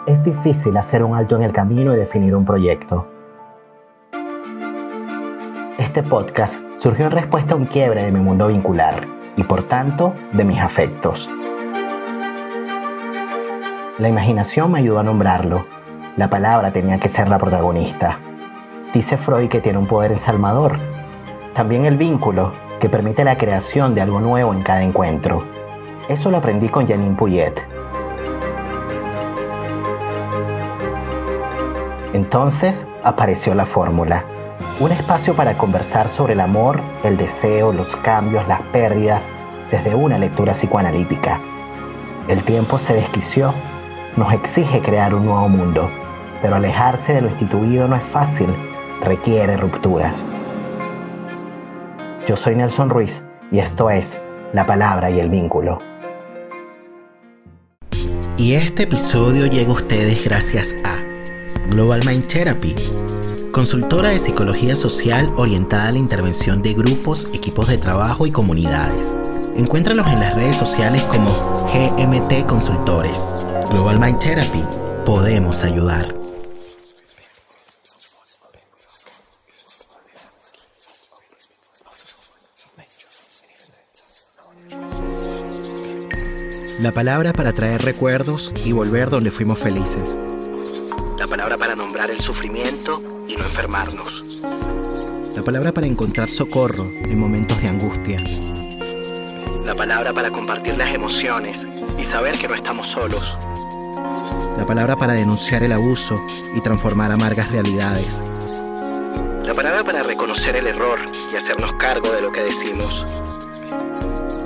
Es difícil hacer un alto en el camino y definir un proyecto. Este podcast surgió en respuesta a un quiebre de mi mundo vincular y, por tanto, de mis afectos. La imaginación me ayudó a nombrarlo. La palabra tenía que ser la protagonista. Dice Freud que tiene un poder ensalmador. También el vínculo, que permite la creación de algo nuevo en cada encuentro. Eso lo aprendí con Janine Puyet. Entonces apareció la fórmula. Un espacio para conversar sobre el amor, el deseo, los cambios, las pérdidas, desde una lectura psicoanalítica. El tiempo se desquició. Nos exige crear un nuevo mundo, pero alejarse de lo instituido no es fácil, requiere rupturas. Yo soy Nelson Ruiz y esto es La Palabra y el Vínculo. Y este episodio llega a ustedes gracias a Global Mind Therapy, consultora de psicología social orientada a la intervención de grupos, equipos de trabajo y comunidades. Encuéntralos en las redes sociales como GMT Consultores. Global Mind Therapy, podemos ayudar. La palabra para traer recuerdos y volver donde fuimos felices. La palabra para nombrar el sufrimiento y no enfermarnos. La palabra para encontrar socorro en momentos de angustia. La palabra para compartir las emociones y saber que no estamos solos. La palabra para denunciar el abuso y transformar amargas realidades. La palabra para reconocer el error y hacernos cargo de lo que decimos.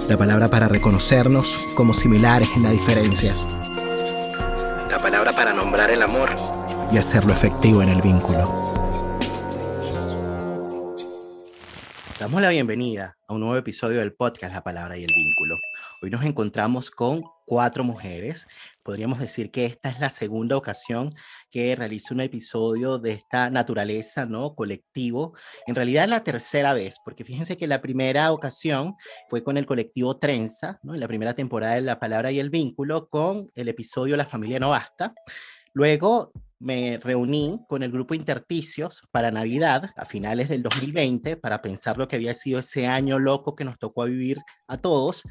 La palabra para reconocernos como similares en las diferencias. La palabra para nombrar el amor y hacerlo efectivo en el vínculo. Damos la bienvenida a un nuevo episodio del podcast La Palabra y el Vínculo. Hoy nos encontramos con 4 mujeres. Podríamos decir que esta es la segunda ocasión que realizo un episodio de esta naturaleza, ¿no? Colectivo. En realidad es la tercera vez, porque fíjense que la primera ocasión fue con el colectivo Trenza, ¿no? En la primera temporada de La Palabra y el Vínculo, con el episodio La Familia No Basta. Luego me reuní con el grupo Intersticios para Navidad, a finales del 2020, para pensar lo que había sido ese año loco que nos tocó vivir a todos.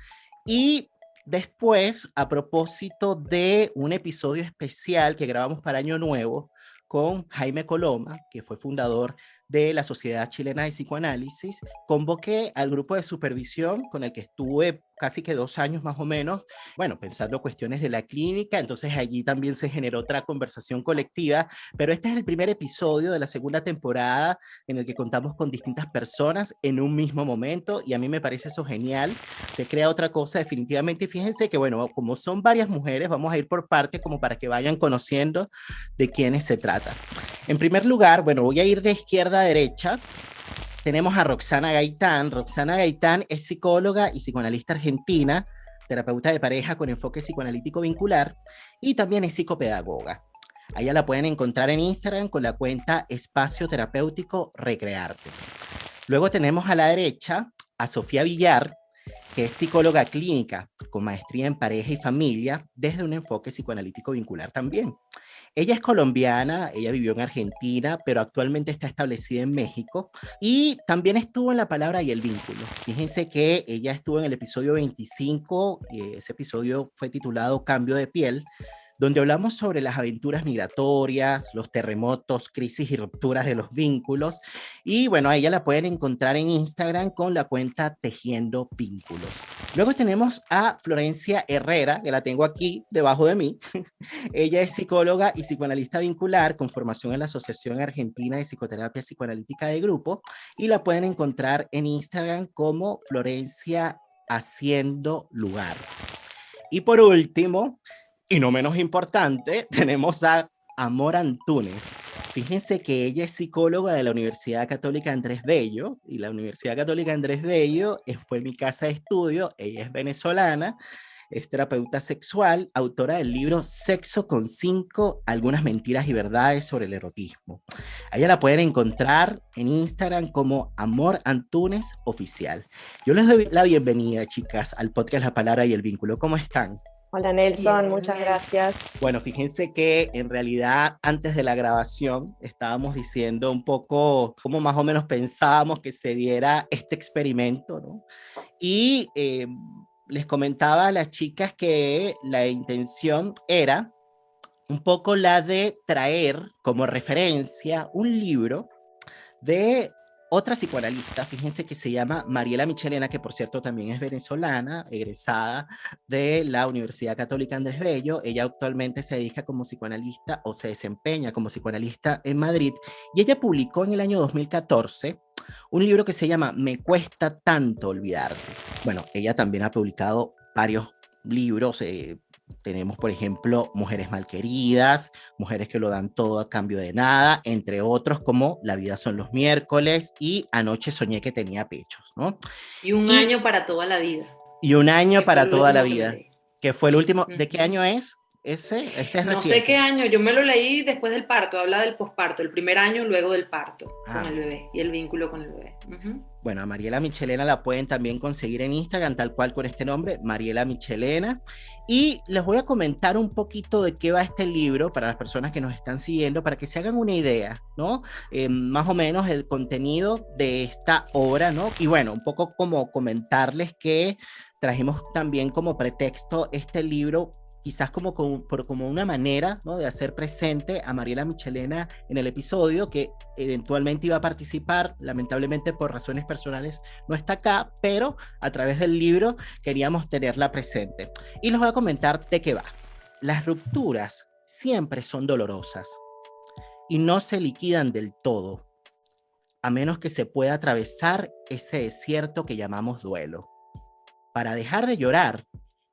Y después, a propósito de un episodio especial que grabamos para Año Nuevo con Jaime Coloma, que fue fundador de la Sociedad Chilena de Psicoanálisis, convoqué al grupo de supervisión con el que estuve casi que 2 años más o menos, bueno, pensando cuestiones de la clínica. Entonces allí también se generó otra conversación colectiva, pero este es el primer episodio de la segunda temporada en el que contamos con distintas personas en un mismo momento, y a mí me parece eso genial. Se crea otra cosa definitivamente, y fíjense que, bueno, como son varias mujeres, vamos a ir por partes como para que vayan conociendo de quiénes se trata. En primer lugar, bueno, voy a ir de izquierda a derecha. Tenemos a Roxana Gaitán. Roxana Gaitán es psicóloga y psicoanalista argentina, terapeuta de pareja con enfoque psicoanalítico vincular, y también es psicopedagoga. A ella la pueden encontrar en Instagram con la cuenta Espacio Terapéutico Recrearte. Luego tenemos a la derecha a Sofía Villar, que es psicóloga clínica con maestría en pareja y familia desde un enfoque psicoanalítico vincular también. Ella es colombiana, ella vivió en Argentina, pero actualmente está establecida en México, y también estuvo en La Palabra y el Vínculo. Fíjense que ella estuvo en el episodio 25, ese episodio fue titulado Cambio de piel, donde hablamos sobre las aventuras migratorias, los terremotos, crisis y rupturas de los vínculos. Y bueno, a ella la pueden encontrar en Instagram con la cuenta Tejiendo Vínculos. Luego tenemos a Florencia Herrera, que la tengo aquí debajo de mí. Ella es psicóloga y psicoanalista vincular con formación en la Asociación Argentina de Psicoterapia Psicoanalítica de Grupo, y la pueden encontrar en Instagram como Florencia Haciendo Lugar. Y por último, y no menos importante, tenemos a Amor Antúnez. Fíjense que ella es psicóloga de la Universidad Católica Andrés Bello, y la Universidad Católica Andrés Bello fue mi casa de estudio. Ella es venezolana, es terapeuta sexual, autora del libro Sexo con 5, algunas mentiras y verdades sobre el erotismo. A ella la pueden encontrar en Instagram como Amor Antúnez Oficial. Yo les doy la bienvenida, chicas, al podcast La Palabra y el Vínculo. ¿Cómo están? Hola Nelson, Bien, muchas Nelson. gracias. Bueno, fíjense que en realidad antes de la grabación estábamos diciendo un poco cómo más o menos pensábamos que se diera este experimento, ¿no? Y les comentaba a las chicas que la intención era un poco la de traer como referencia un libro de otra psicoanalista, fíjense que se llama Mariela Michelena, que por cierto también es venezolana, egresada de la Universidad Católica Andrés Bello. Ella actualmente se dedica como psicoanalista o se desempeña como psicoanalista en Madrid, y ella publicó en el año 2014 un libro que se llama Me cuesta tanto olvidarte. Bueno, ella también ha publicado varios libros, tenemos, por ejemplo, Mujeres malqueridas, Mujeres que lo dan todo a cambio de nada, entre otros como La vida son los miércoles y Anoche soñé que tenía pechos, ¿no? Y un año para toda la vida. Y un año Que fue para el toda la último que me vida, leí. que fue el Sí. último. ¿De qué año es? Ese es No sé reciente. qué año, yo me lo leí después del parto, habla del posparto, el primer año luego del parto con el bebé y el vínculo con el bebé. Bueno, a Mariela Michelena la pueden también conseguir en Instagram, tal cual con este nombre, Mariela Michelena. Y les voy a comentar un poquito de qué va este libro para las personas que nos están siguiendo, para que se hagan una idea, ¿no? Más o menos el contenido de esta obra, ¿no? Y bueno, un poco como comentarles que trajimos también como pretexto este libro, quizás como una manera, ¿no?, de hacer presente a Mariela Michelena en el episodio, que eventualmente iba a participar, lamentablemente por razones personales no está acá, pero a través del libro queríamos tenerla presente. Y les voy a comentar de qué va. Las rupturas siempre son dolorosas y no se liquidan del todo, a menos que se pueda atravesar ese desierto que llamamos duelo. Para dejar de llorar,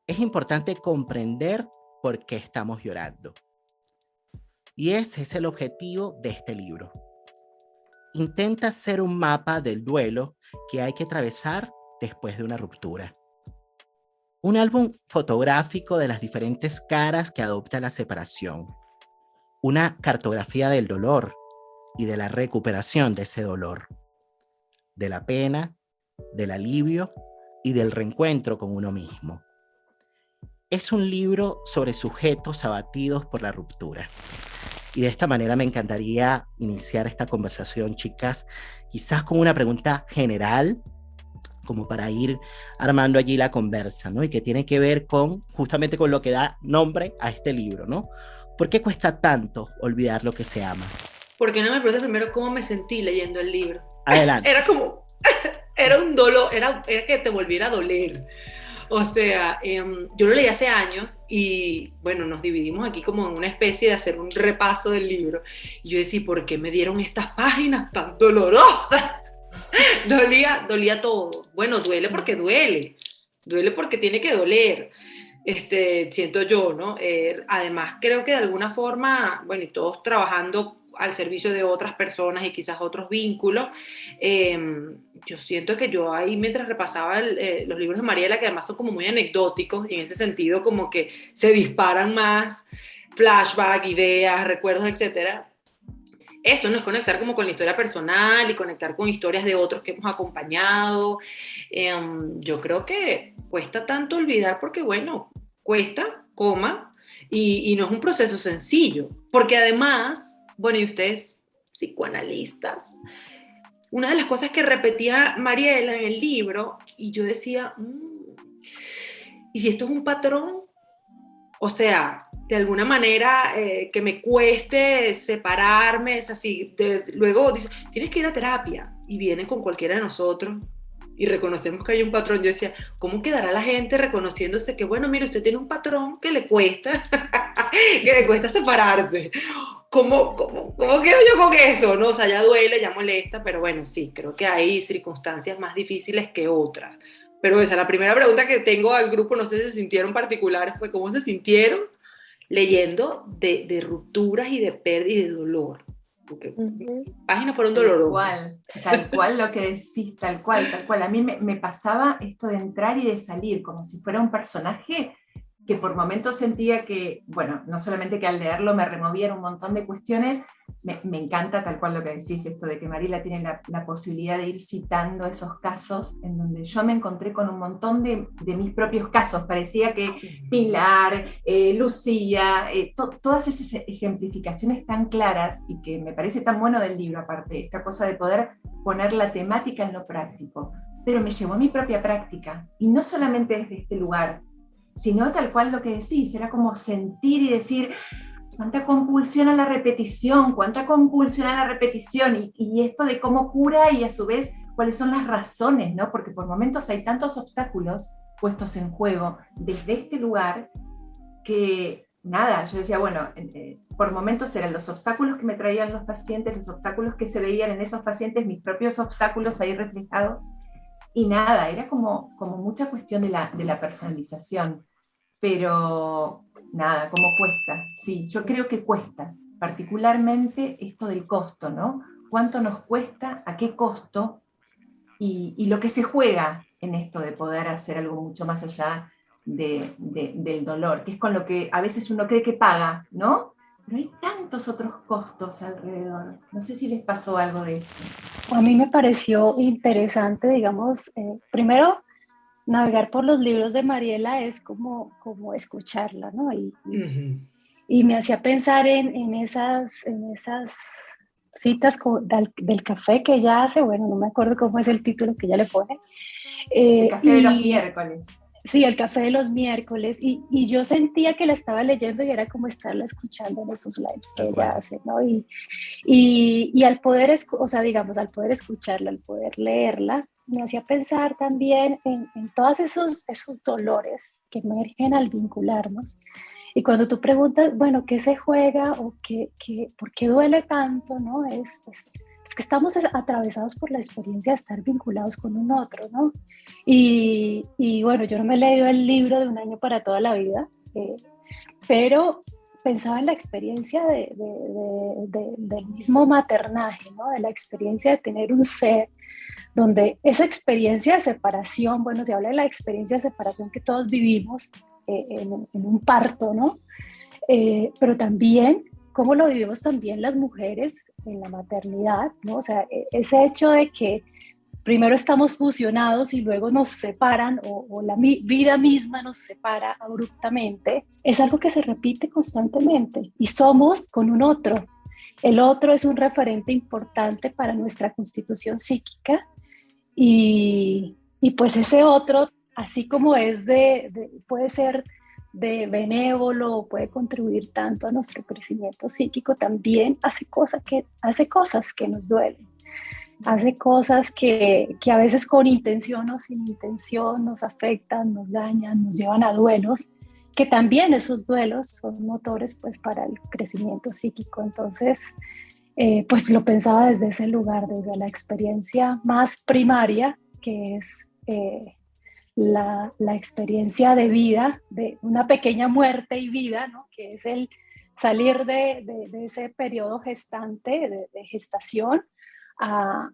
es importante comprender por qué estamos llorando. Y ese es el objetivo de este libro. Intenta hacer un mapa del duelo que hay que atravesar después de una ruptura. Un álbum fotográfico de las diferentes caras que adopta la separación. Una cartografía del dolor y de la recuperación de ese dolor. De la pena, del alivio y del reencuentro con uno mismo. Es un libro sobre sujetos abatidos por la ruptura. Y de esta manera me encantaría iniciar esta conversación, chicas, quizás con una pregunta general, como para ir armando allí la conversa, ¿no? Y que tiene que ver justamente con lo que da nombre a este libro, ¿no? ¿Por qué cuesta tanto olvidar lo que se ama? Porque no me preguntas primero cómo me sentí leyendo el libro. Adelante. Era un dolor, era que te volviera a doler. O sea, yo lo leí hace años y bueno, nos dividimos aquí como en una especie de hacer un repaso del libro. Y yo decía, ¿por qué me dieron estas páginas tan dolorosas? dolía todo. Bueno, duele porque tiene que doler. Siento yo, ¿no? Además, creo que de alguna forma, bueno, y todos trabajando al servicio de otras personas y quizás otros vínculos, yo siento que yo ahí mientras repasaba los libros de Mariela, que además son como muy anecdóticos y en ese sentido como que se disparan más flashback, ideas, recuerdos, etcétera. Eso no es conectar como con la historia personal y conectar con historias de otros que hemos acompañado. Yo creo que cuesta tanto olvidar porque, bueno, cuesta, y no es un proceso sencillo. Porque además, bueno, y ustedes, psicoanalistas, una de las cosas que repetía Mariela en el libro, y yo decía, ¿y si esto es un patrón? O sea, de alguna manera que me cueste separarme, es así. Luego dice, tienes que ir a terapia, y vienen con cualquiera de nosotros y reconocemos que hay un patrón. Yo decía, ¿cómo quedará la gente reconociéndose que, bueno, mire, usted tiene un patrón que le cuesta, que le cuesta separarse? ¿Cómo quedo yo con eso? ¿No? O sea, ya duele, ya molesta, pero bueno, sí, creo que hay circunstancias más difíciles que otras. Pero esa, la primera pregunta que tengo al grupo, no sé si se sintieron particulares, fue cómo se sintieron leyendo de rupturas y de pérdida y de dolor. Porque páginas fueron dolorosas. Tal cual lo que decís, tal cual. A mí me pasaba esto de entrar y de salir, como si fuera un personaje que por momentos sentía que, bueno, no solamente que al leerlo me removían un montón de cuestiones, me encanta tal cual lo que decís, esto de que Mariela tiene la posibilidad de ir citando esos casos en donde yo me encontré con un montón de mis propios casos. Parecía que Pilar, Lucía, todas esas ejemplificaciones tan claras, y que me parece tan bueno del libro, aparte, esta cosa de poder poner la temática en lo práctico, pero me llevó a mi propia práctica, y no solamente desde este lugar, sino tal cual lo que decís, era como sentir y decir, cuánta compulsión a la repetición, cuánta compulsión a la repetición, y esto de cómo cura, y a su vez cuáles son las razones, ¿no? Porque por momentos hay tantos obstáculos puestos en juego desde este lugar que nada, yo decía, bueno, por momentos eran los obstáculos que me traían los pacientes, los obstáculos que se veían en esos pacientes, mis propios obstáculos ahí reflejados, y nada, era como mucha cuestión de la personalización, pero nada, como cuesta, sí, yo creo que cuesta, particularmente esto del costo, ¿no? ¿Cuánto nos cuesta, a qué costo, y lo que se juega en esto de poder hacer algo mucho más allá del dolor, que es con lo que a veces uno cree que paga, ¿no? Pero hay tantos otros costos alrededor. No sé si les pasó algo de esto. A mí me pareció interesante, digamos, primero, navegar por los libros de Mariela es como escucharla, ¿no? Y me hacía pensar en esas citas del café que ella hace, bueno, no me acuerdo cómo es el título que ella le pone. El café de los miércoles. Sí, el café de los miércoles, y yo sentía que la estaba leyendo y era como estarla escuchando en esos lives que ella hace, ¿no? Y al poder, o sea, digamos, al poder escucharla, al poder leerla, me hacía pensar también en todos esos dolores que emergen al vincularnos. Y cuando tú preguntas, bueno, ¿qué se juega o por qué duele tanto, no? Es que estamos atravesados por la experiencia de estar vinculados con un otro, ¿no? Y bueno, yo no me he leído el libro de Un año para toda la vida, pero pensaba en la experiencia del mismo maternaje, ¿no? De la experiencia de tener un ser donde esa experiencia de separación, bueno, se habla de la experiencia de separación que todos vivimos en un parto, ¿no? Pero también cómo lo vivimos también las mujeres en la maternidad, ¿no? O sea, ese hecho de que primero estamos fusionados y luego nos separan, o la vida misma nos separa abruptamente, es algo que se repite constantemente, y somos con un otro. El otro es un referente importante para nuestra constitución psíquica, y pues ese otro, así como puede ser de benévolo, puede contribuir tanto a nuestro crecimiento psíquico, también hace cosas que nos duelen, hace cosas que a veces con intención o sin intención nos afectan, nos dañan, nos llevan a duelos, que también esos duelos son motores pues para el crecimiento psíquico. Entonces, pues lo pensaba desde ese lugar, desde la experiencia más primaria, que es la experiencia de vida, de una pequeña muerte y vida, ¿no? Que es el salir de ese periodo gestante, de gestación, a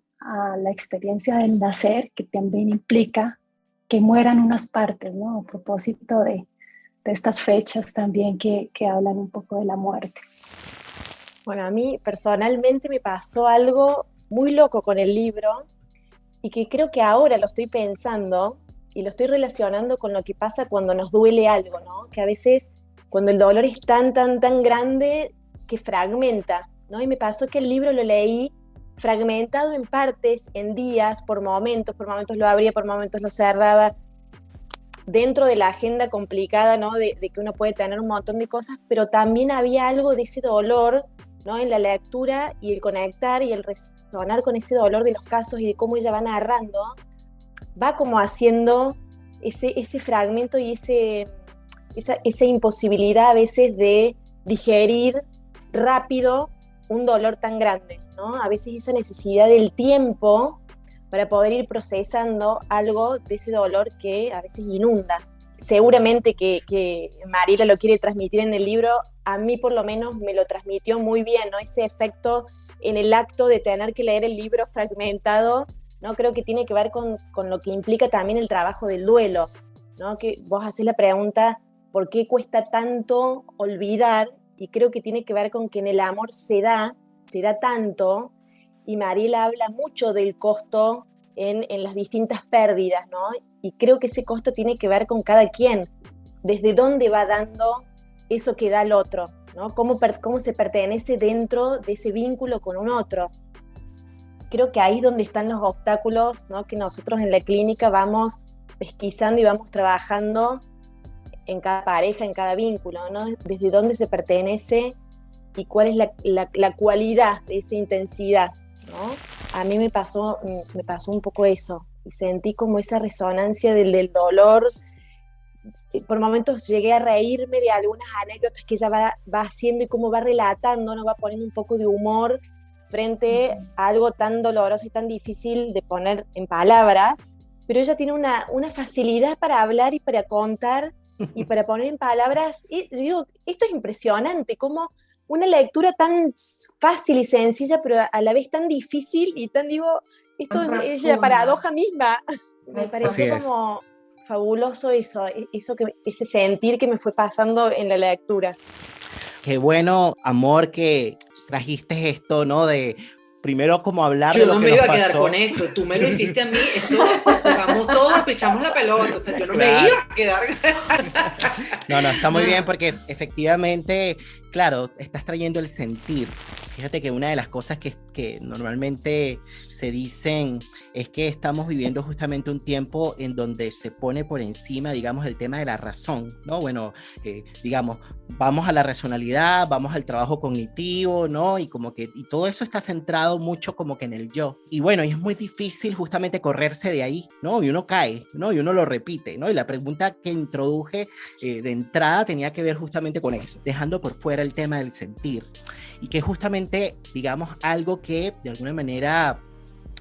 la experiencia del nacer, que también implica que mueran unas partes, ¿no? A propósito de estas fechas también que hablan un poco de la muerte. Bueno, a mí personalmente me pasó algo muy loco con el libro, y que creo que ahora lo estoy pensando y lo estoy relacionando con lo que pasa cuando nos duele algo, ¿no? Que a veces cuando el dolor es tan grande que fragmenta, ¿no? Y me pasó que el libro lo leí fragmentado en partes, en días, por momentos lo abría, por momentos lo cerraba, dentro de la agenda complicada, ¿no? De que uno puede tener un montón de cosas, pero también había algo de ese dolor, ¿no? En la lectura, y el conectar y el resonar con ese dolor de los casos y de cómo ella va narrando, va como haciendo ese fragmento y esa imposibilidad a veces de digerir rápido un dolor tan grande, ¿no? A veces esa necesidad del tiempo para poder ir procesando algo de ese dolor que a veces inunda. Seguramente que Mariela lo quiere transmitir en el libro, a mí por lo menos me lo transmitió muy bien, ¿no? Ese efecto en el acto de tener que leer el libro fragmentado, ¿no? Creo que tiene que ver con lo que implica también el trabajo del duelo, ¿no? Que vos hacés la pregunta, ¿por qué cuesta tanto olvidar? Y creo que tiene que ver con que en el amor se da será tanto, y Mariela habla mucho del costo en las distintas pérdidas, ¿no? Y creo que ese costo tiene que ver con cada quien, desde dónde va dando eso que da el otro, ¿no? Cómo se pertenece dentro de ese vínculo con un otro. Creo que ahí es donde están los obstáculos, ¿no? Que nosotros en la clínica vamos pesquisando y vamos trabajando en cada pareja, en cada vínculo, ¿no? Desde dónde se pertenece y cuál es la cualidad de esa intensidad, ¿no? A mí me pasó un poco eso, y sentí como esa resonancia del dolor. Por momentos llegué a reírme de algunas anécdotas que ella va haciendo y cómo va relatando, ¿no? Va poniendo un poco de humor frente a algo tan doloroso y tan difícil de poner en palabras, pero ella tiene una facilidad para hablar y para contar y para poner en palabras. Y yo digo, esto es impresionante, como una lectura tan fácil y sencilla, pero a la vez tan difícil, y esto es la paradoja misma. Me pareció como fabuloso ese sentir que me fue pasando en la lectura. Qué bueno, amor, que trajiste esto, ¿no? De primero como hablar yo de lo que nos pasó. Yo no me iba a quedar con esto, tú me lo hiciste a mí, esto, jugamos todos, pichamos la pelota, o sea, yo no me iba a quedar. No, está muy bien, porque efectivamente, claro, estás trayendo el sentir. Fíjate que una de las cosas que normalmente se dicen es que estamos viviendo justamente un tiempo en donde se pone por encima, digamos, el tema de la razón, ¿no? Bueno, digamos, vamos a la racionalidad, vamos al trabajo cognitivo, ¿no? Y todo eso está centrado mucho como que en el yo. Y bueno, y es muy difícil justamente correrse de ahí, ¿no? Y uno cae, ¿no? Y uno lo repite, ¿no? Y la pregunta que introduje de entrada tenía que ver justamente con eso, dejando por fuera el tema del sentir. Y que justamente, digamos, algo que de alguna manera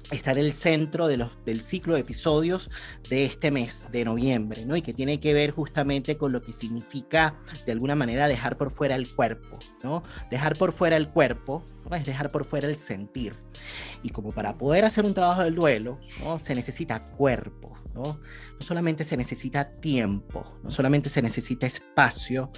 está en el centro del ciclo de episodios de este mes de noviembre, ¿no? Y que tiene que ver justamente con lo que significa, de alguna manera, dejar por fuera el cuerpo, ¿no? Dejar por fuera el cuerpo, ¿no? Es dejar por fuera el sentir. Y como para poder hacer un trabajo del duelo, ¿no? Se necesita cuerpo, ¿no? No solamente se necesita tiempo, no solamente se necesita espacio,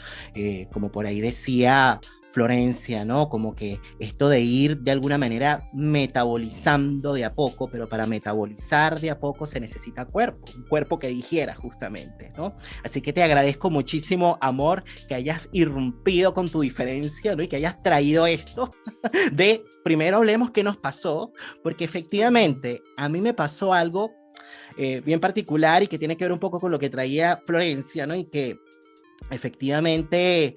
como por ahí decía Florencia, ¿no? Como que esto de ir de alguna manera metabolizando de a poco, pero para metabolizar de a poco se necesita cuerpo, un cuerpo que digiera justamente, ¿no? Así que te agradezco muchísimo, amor, que hayas irrumpido con tu diferencia, ¿no? Y que hayas traído esto de, primero hablemos qué nos pasó, porque efectivamente a mí me pasó algo bien particular y que tiene que ver un poco con lo que traía Florencia, ¿no? Y que efectivamente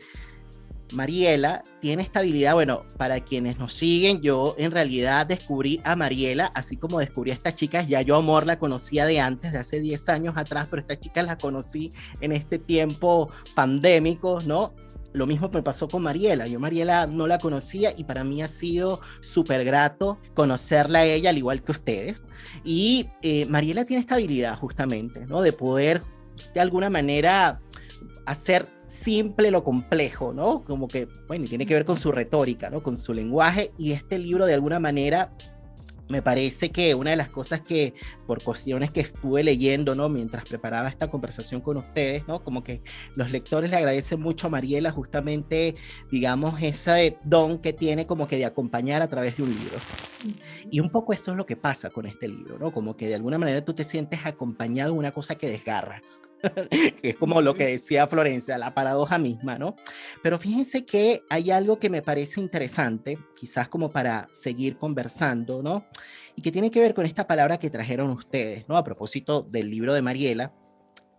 Mariela tiene esta habilidad. Bueno, para quienes nos siguen, yo en realidad descubrí a Mariela, así como descubrí a estas chicas, ya yo, amor, la conocía de antes, de hace 10 años atrás, pero estas chicas las conocí en este tiempo pandémico, ¿no? Lo mismo me pasó con Mariela. Yo Mariela no la conocía y para mí ha sido súper grato conocerla a ella, al igual que ustedes. Y Mariela tiene esta habilidad justamente, ¿no? De poder, de alguna manera, hacer simple lo complejo, ¿no? Como que, bueno, y tiene que ver con su retórica, ¿no? Con su lenguaje, y este libro de alguna manera me parece que una de las cosas que, por cuestiones que estuve leyendo, ¿no? Mientras preparaba esta conversación con ustedes, ¿no? Como que los lectores le agradecen mucho a Mariela justamente, digamos, ese don que tiene como que de acompañar a través de un libro. Y un poco esto es lo que pasa con este libro, ¿no? Como que de alguna manera tú te sientes acompañado de una cosa que desgarra. Que es como lo que decía Florencia, la paradoja misma, ¿no? Pero fíjense que hay algo que me parece interesante, quizás como para seguir conversando, ¿no? Y que tiene que ver con esta palabra que trajeron ustedes, ¿no? A propósito del libro de Mariela,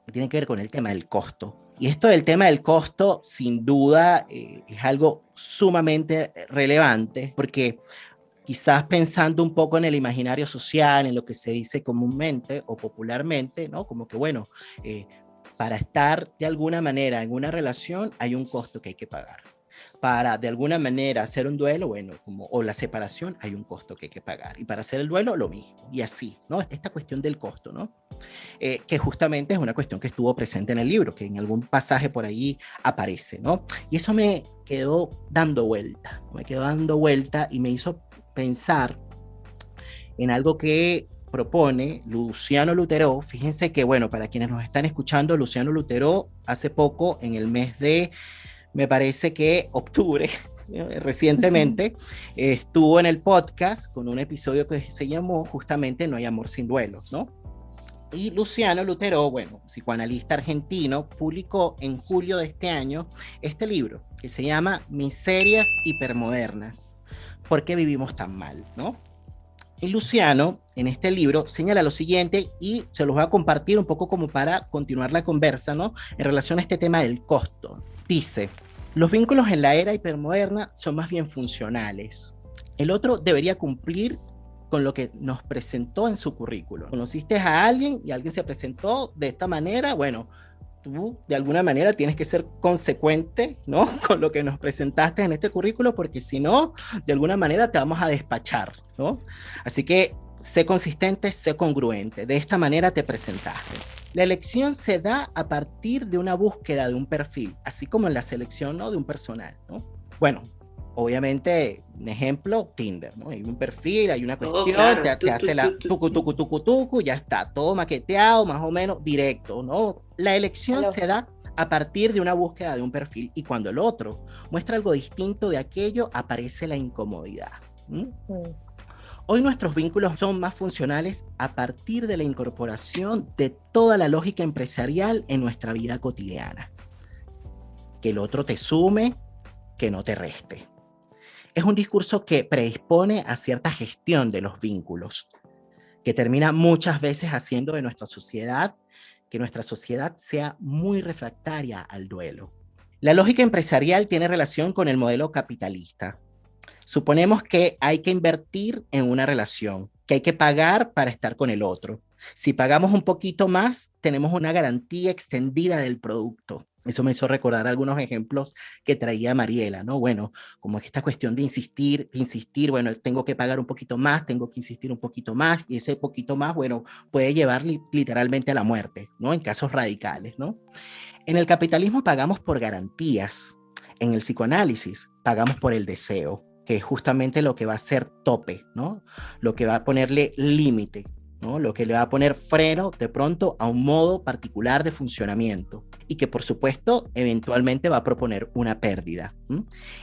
que tiene que ver con el tema del costo. Y esto del tema del costo, sin duda, es algo sumamente relevante, porque quizás pensando un poco en el imaginario social, en lo que se dice comúnmente o popularmente, ¿no? Como que, bueno, para estar de alguna manera en una relación hay un costo que hay que pagar. Para de alguna manera hacer un duelo, bueno, o la separación, hay un costo que hay que pagar. Y para hacer el duelo, lo mismo. Y así, ¿no? Esta cuestión del costo, ¿no? Que justamente es una cuestión que estuvo presente en el libro, que en algún pasaje por ahí aparece, ¿no? Y eso me quedó dando vuelta, y me hizo pensar en algo que propone Luciano Lutero. Fíjense que, bueno, para quienes nos están escuchando, Luciano Lutero hace poco, en el mes de, me parece que octubre, recientemente, estuvo en el podcast con un episodio que se llamó justamente No hay amor sin duelos, ¿no? Y Luciano Lutero, bueno, psicoanalista argentino, publicó en julio de este año este libro que se llama Miserias hipermodernas, ¿por qué vivimos tan mal?, ¿no? Y Luciano, en este libro, señala lo siguiente, y se los voy a compartir un poco como para continuar la conversa, ¿no?, en relación a este tema del costo. Dice: los vínculos en la era hipermoderna son más bien funcionales. El otro debería cumplir con lo que nos presentó en su currículo. Conociste a alguien y alguien se presentó de esta manera, bueno, tú de alguna manera tienes que ser consecuente, ¿no?, con lo que nos presentaste en este currículo, porque si no, de alguna manera te vamos a despachar, ¿no? Así que sé consistente, sé congruente, de esta manera te presentaste. La elección se da a partir de una búsqueda de un perfil, así como en la selección, ¿no?, de un personal, ¿no? Bueno, obviamente, un ejemplo, Tinder, ¿no? Hay un perfil, hay una cuestión, claro. te hace la tucu, ya está, todo maqueteado, más o menos directo, ¿no? La elección se da a partir de una búsqueda de un perfil, y cuando el otro muestra algo distinto de aquello, aparece la incomodidad. Hoy nuestros vínculos son más funcionales a partir de la incorporación de toda la lógica empresarial en nuestra vida cotidiana. Que el otro te sume, que no te reste. Es un discurso que predispone a cierta gestión de los vínculos, que termina muchas veces haciendo de nuestra sociedad que nuestra sociedad sea muy refractaria al duelo. La lógica empresarial tiene relación con el modelo capitalista. Suponemos que hay que invertir en una relación, que hay que pagar para estar con el otro. Si pagamos un poquito más, tenemos una garantía extendida del producto. Eso me hizo recordar algunos ejemplos que traía Mariela, ¿no? Bueno, como esta cuestión de insistir, bueno, tengo que pagar un poquito más, tengo que insistir un poquito más, y ese poquito más, bueno, puede llevar literalmente a la muerte, ¿no? En casos radicales, ¿no? En el capitalismo pagamos por garantías. En el psicoanálisis pagamos por el deseo, que es justamente lo que va a ser tope, ¿no? Lo que va a ponerle límite, ¿no? Lo que le va a poner freno de pronto a un modo particular de funcionamiento, y que por supuesto eventualmente va a proponer una pérdida.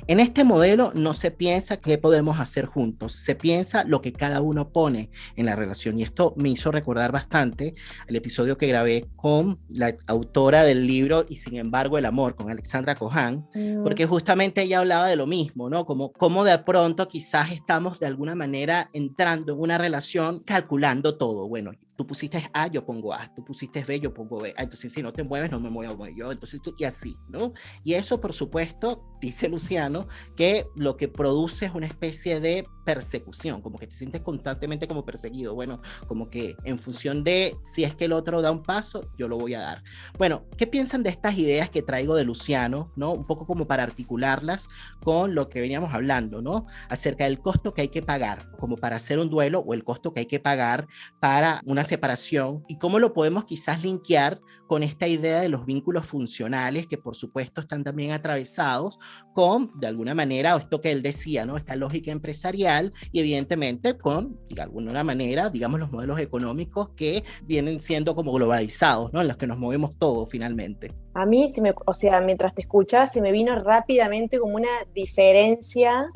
En este modelo no se piensa qué podemos hacer juntos, se piensa lo que cada uno pone en la relación, y esto me hizo recordar bastante el episodio que grabé con la autora del libro Y sin embargo el amor, con Alexandra Cohan, porque justamente ella hablaba de lo mismo, ¿no? Como de pronto quizás estamos de alguna manera entrando en una relación calculando todo. Bueno, tú pusiste A, yo pongo A, tú pusiste B, yo pongo B, entonces si no te mueves, no me muevo yo, entonces tú, y así, ¿no? Y eso, por supuesto, dice Luciano, que lo que produce es una especie de persecución, como que te sientes constantemente como perseguido, bueno, como que en función de si es que el otro da un paso, yo lo voy a dar. Bueno, ¿qué piensan de estas ideas que traigo de Luciano, ¿no? Un poco como para articularlas con lo que veníamos hablando, ¿no? Acerca del costo que hay que pagar, como para hacer un duelo, o el costo que hay que pagar para una separación, y cómo lo podemos quizás linkear con esta idea de los vínculos funcionales, que por supuesto están también atravesados con, de alguna manera, esto que él decía, ¿no? Esta lógica empresarial, y evidentemente con, de alguna manera, digamos, los modelos económicos que vienen siendo como globalizados, ¿no? En los que nos movemos todos finalmente. A mí, o sea, mientras te escuchaba, se me vino rápidamente como una diferencia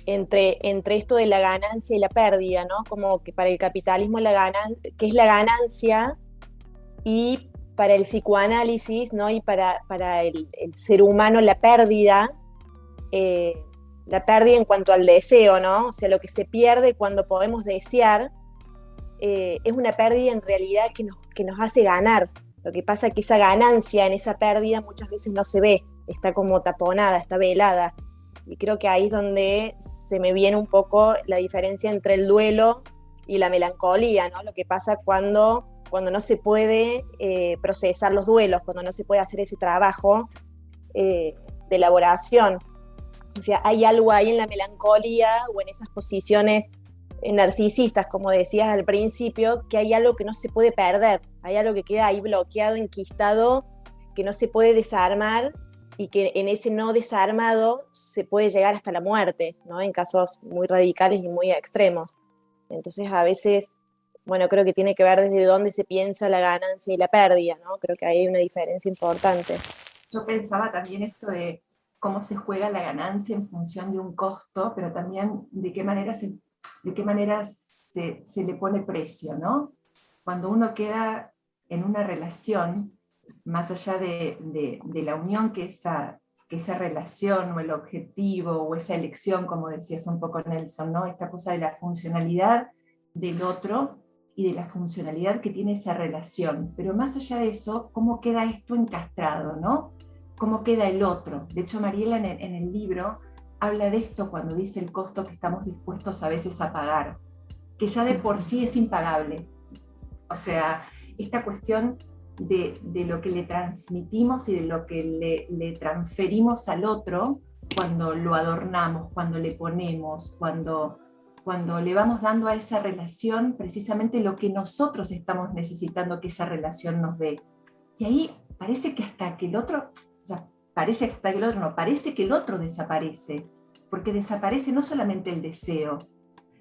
entre esto de la ganancia y la pérdida, ¿no? Como que para el capitalismo ¿qué es la ganancia? Y para el psicoanálisis, ¿no? Y para el ser humano la pérdida en cuanto al deseo, ¿no? O sea, lo que se pierde cuando podemos desear es una pérdida en realidad que nos hace ganar. Lo que pasa es que esa ganancia en esa pérdida muchas veces no se ve, está como taponada, está velada. Y creo que ahí es donde se me viene un poco la diferencia entre el duelo y la melancolía, ¿no? Lo que pasa cuando no se puede procesar los duelos, cuando no se puede hacer ese trabajo de elaboración. O sea, hay algo ahí en la melancolía o en esas posiciones narcisistas, como decías al principio, que hay algo que no se puede perder, hay algo que queda ahí bloqueado, enquistado, que no se puede desarmar, y que en ese no desarmado se puede llegar hasta la muerte, ¿no? En casos muy radicales y muy extremos. Entonces, a veces, bueno, creo que tiene que ver desde dónde se piensa la ganancia y la pérdida, ¿no? Creo que ahí hay una diferencia importante. Yo pensaba también esto de cómo se juega la ganancia en función de un costo, pero también de qué manera se le pone precio, ¿no? Cuando uno queda en una relación, más allá de la unión que esa relación o el objetivo o esa elección, como decías un poco Nelson, ¿no? Esta cosa de la funcionalidad del otro y de la funcionalidad que tiene esa relación. Pero más allá de eso, ¿cómo queda esto encastrado, ¿no? ¿Cómo queda el otro? De hecho, Mariela en el libro habla de esto cuando dice el costo que estamos dispuestos a veces a pagar, que ya de por sí es impagable. O sea, esta cuestión de lo que le transmitimos y de lo que le transferimos al otro cuando lo adornamos, cuando le ponemos, cuando le vamos dando a esa relación precisamente lo que nosotros estamos necesitando que esa relación nos dé. Y ahí parece que hasta que el otro, parece que el otro desaparece, porque desaparece no solamente el deseo,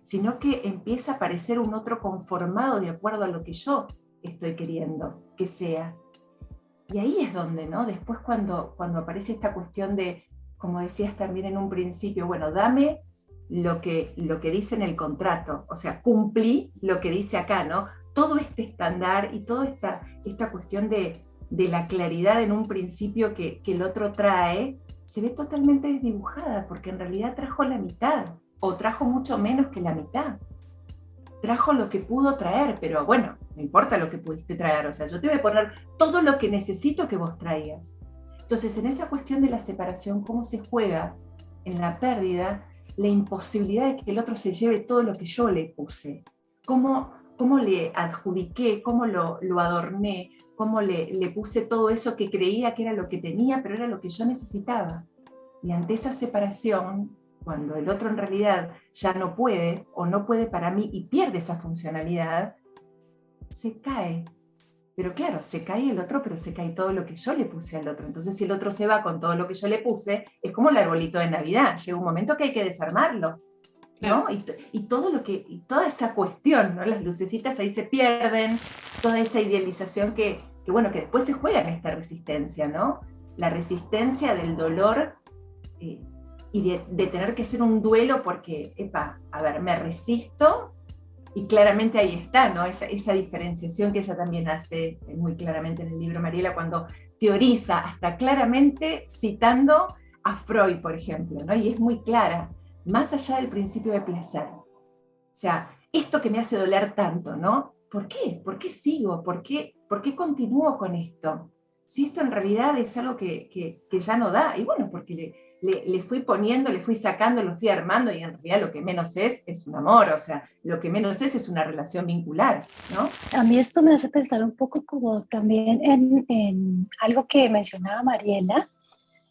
sino que empieza a aparecer un otro conformado de acuerdo a lo que yo estoy queriendo que sea. Y ahí es donde, ¿no? Después cuando aparece esta cuestión de, como decías también en un principio, bueno, dame lo que dice en el contrato, o sea, cumplí lo que dice acá, ¿no? Todo este estándar y toda esta cuestión de la claridad en un principio que el otro trae, se ve totalmente desdibujada, porque en realidad trajo la mitad, o trajo mucho menos que la mitad. Trajo lo que pudo traer, pero bueno, no importa lo que pudiste traer, o sea, yo te voy a poner todo lo que necesito que vos traigas. Entonces, en esa cuestión de la separación, ¿cómo se juega en la pérdida la imposibilidad de que el otro se lleve todo lo que yo le puse? ¿Cómo le adjudiqué, cómo lo adorné, cómo le puse todo eso que creía que era lo que tenía, pero era lo que yo necesitaba? Y ante esa separación, cuando el otro en realidad ya no puede, o no puede para mí y pierde esa funcionalidad, se cae. Pero claro, se cae el otro, pero se cae todo lo que yo le puse al otro. Entonces, si el otro se va con todo lo que yo le puse, es como el arbolito de Navidad. Llega un momento que hay que desarmarlo, ¿no? Y toda esa cuestión, ¿no? Las lucecitas ahí se pierden, toda esa idealización que después se juega en esta resistencia, ¿no? La resistencia del dolor y de tener que hacer un duelo porque, me resisto, y claramente ahí está, ¿no? Esa diferenciación que ella también hace muy claramente en el libro, Mariela, cuando teoriza, hasta claramente citando a Freud, por ejemplo, ¿no? Y es muy clara, más allá del principio de placer. O sea, esto que me hace doler tanto, ¿no? ¿Por qué? ¿Por qué sigo? ¿Por qué continúo con esto? Si esto en realidad es algo que ya no da, y bueno, porque le fui poniendo, le fui sacando, lo fui armando, y en realidad lo que menos es un amor, o sea, lo que menos es una relación vincular, ¿no? A mí esto me hace pensar un poco como también en algo que mencionaba Mariela,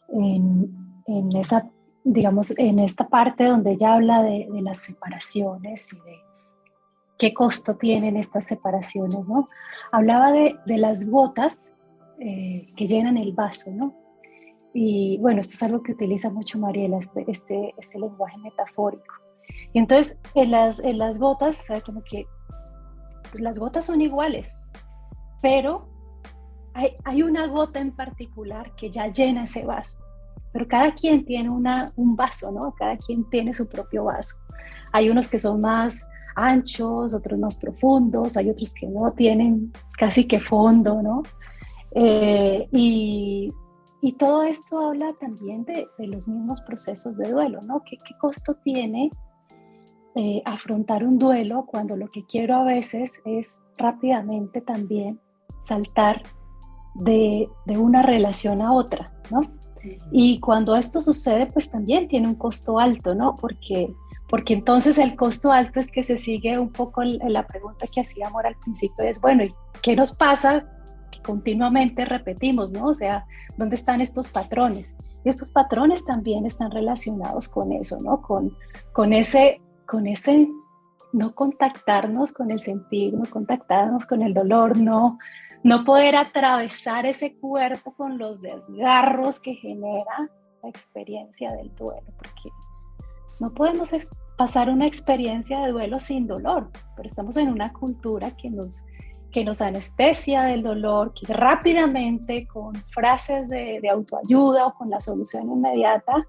en esa, digamos, en esta parte donde ella habla de las separaciones y de qué costo tienen estas separaciones, ¿no? Hablaba de las gotas que llenan el vaso, ¿no? Y bueno, esto es algo que utiliza mucho Mariela, este lenguaje metafórico. Y entonces en las gotas, ¿sabes? Como que las gotas son iguales, pero hay una gota en particular que ya llena ese vaso. Pero cada quien tiene un vaso, ¿no? Cada quien tiene su propio vaso. Hay unos que son más anchos, otros más profundos, hay otros que no tienen casi que fondo, ¿no? Y todo esto habla también de los mismos procesos de duelo, ¿no? ¿Qué costo tiene afrontar un duelo cuando lo que quiero a veces es rápidamente también saltar de una relación a otra, ¿no? Y cuando esto sucede, pues también tiene un costo alto, ¿no? Porque entonces el costo alto es que se sigue un poco la pregunta que hacía Amor al principio, es, bueno, ¿y qué nos pasa? Que continuamente repetimos, ¿no? O sea, ¿dónde están estos patrones? Y estos patrones también están relacionados con eso, ¿no? Con ese no contactarnos con el sentir, no contactarnos con el dolor, no poder atravesar ese cuerpo con los desgarros que genera la experiencia del duelo, porque no podemos pasar una experiencia de duelo sin dolor, pero estamos en una cultura que nos que nos anestesia del dolor, que rápidamente con frases de autoayuda o con la solución inmediata